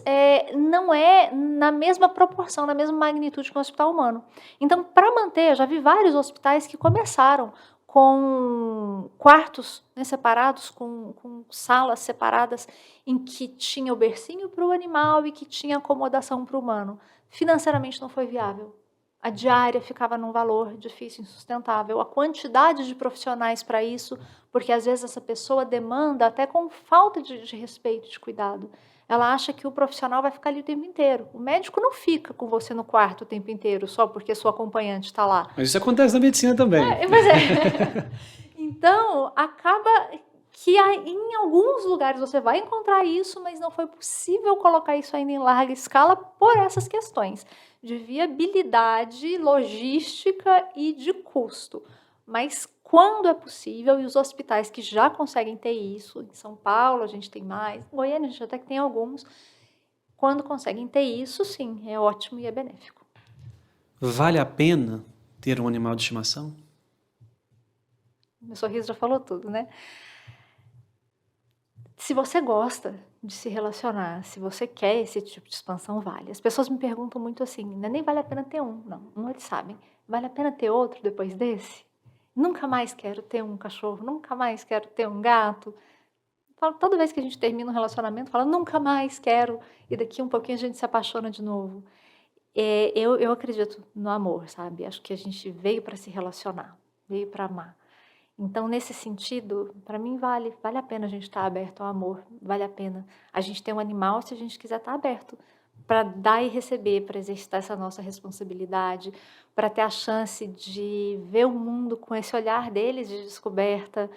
não é na mesma proporção, na mesma magnitude que um hospital humano. Então, para manter, eu já vi vários hospitais que começaram com quartos, né, separados, com salas separadas, em que tinha o bercinho para o animal e que tinha acomodação para o humano. Financeiramente não foi viável. A diária ficava num valor difícil, insustentável. A quantidade de profissionais para isso, porque às vezes essa pessoa demanda até com falta de respeito, de cuidado. Ela acha que o profissional vai ficar ali o tempo inteiro. O médico não fica com você no quarto o tempo inteiro, só porque sua acompanhante está lá. Mas isso acontece na medicina também. Então, acaba que em alguns lugares você vai encontrar isso, mas não foi possível colocar isso ainda em larga escala por essas questões de viabilidade, logística e de custo. Mas quando é possível, e os hospitais que já conseguem ter isso, em São Paulo a gente tem mais, em Goiânia a gente até que tem alguns, quando conseguem ter isso, sim, é ótimo e é benéfico. Vale a pena ter um animal de estimação? Meu sorriso já falou tudo, né? Se você gosta de se relacionar, se você quer esse tipo de expansão, vale. As pessoas me perguntam muito assim, não é nem vale a pena ter um, não. Um eles sabem. Vale a pena ter outro depois desse? Nunca mais quero ter um cachorro, nunca mais quero ter um gato. Falo, toda vez que a gente termina um relacionamento, fala, nunca mais quero. E daqui um pouquinho a gente se apaixona de novo. Eu acredito no amor, sabe? Acho que a gente veio para se relacionar, veio para amar. Então, nesse sentido, para mim vale a pena a gente estar aberto ao amor, vale a pena a gente ter um animal se a gente quiser estar aberto para dar e receber, para exercitar essa nossa responsabilidade, para ter a chance de ver o mundo com esse olhar deles de descoberta,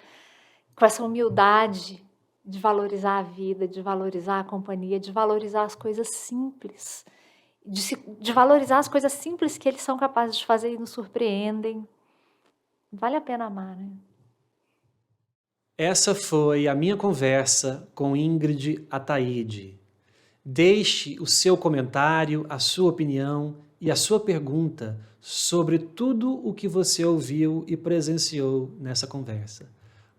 com essa humildade de valorizar a vida, de valorizar a companhia, de valorizar as coisas simples, de valorizar as coisas simples que eles são capazes de fazer e nos surpreendem. Vale a pena amar, né? Essa foi a minha conversa com Ingrid Ataide. Deixe o seu comentário, a sua opinião e a sua pergunta sobre tudo o que você ouviu e presenciou nessa conversa.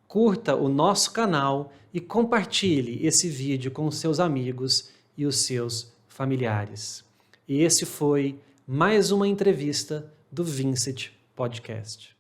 Curta o nosso canal e compartilhe esse vídeo com os seus amigos e os seus familiares. E esse foi mais uma entrevista do Vincent Podcast.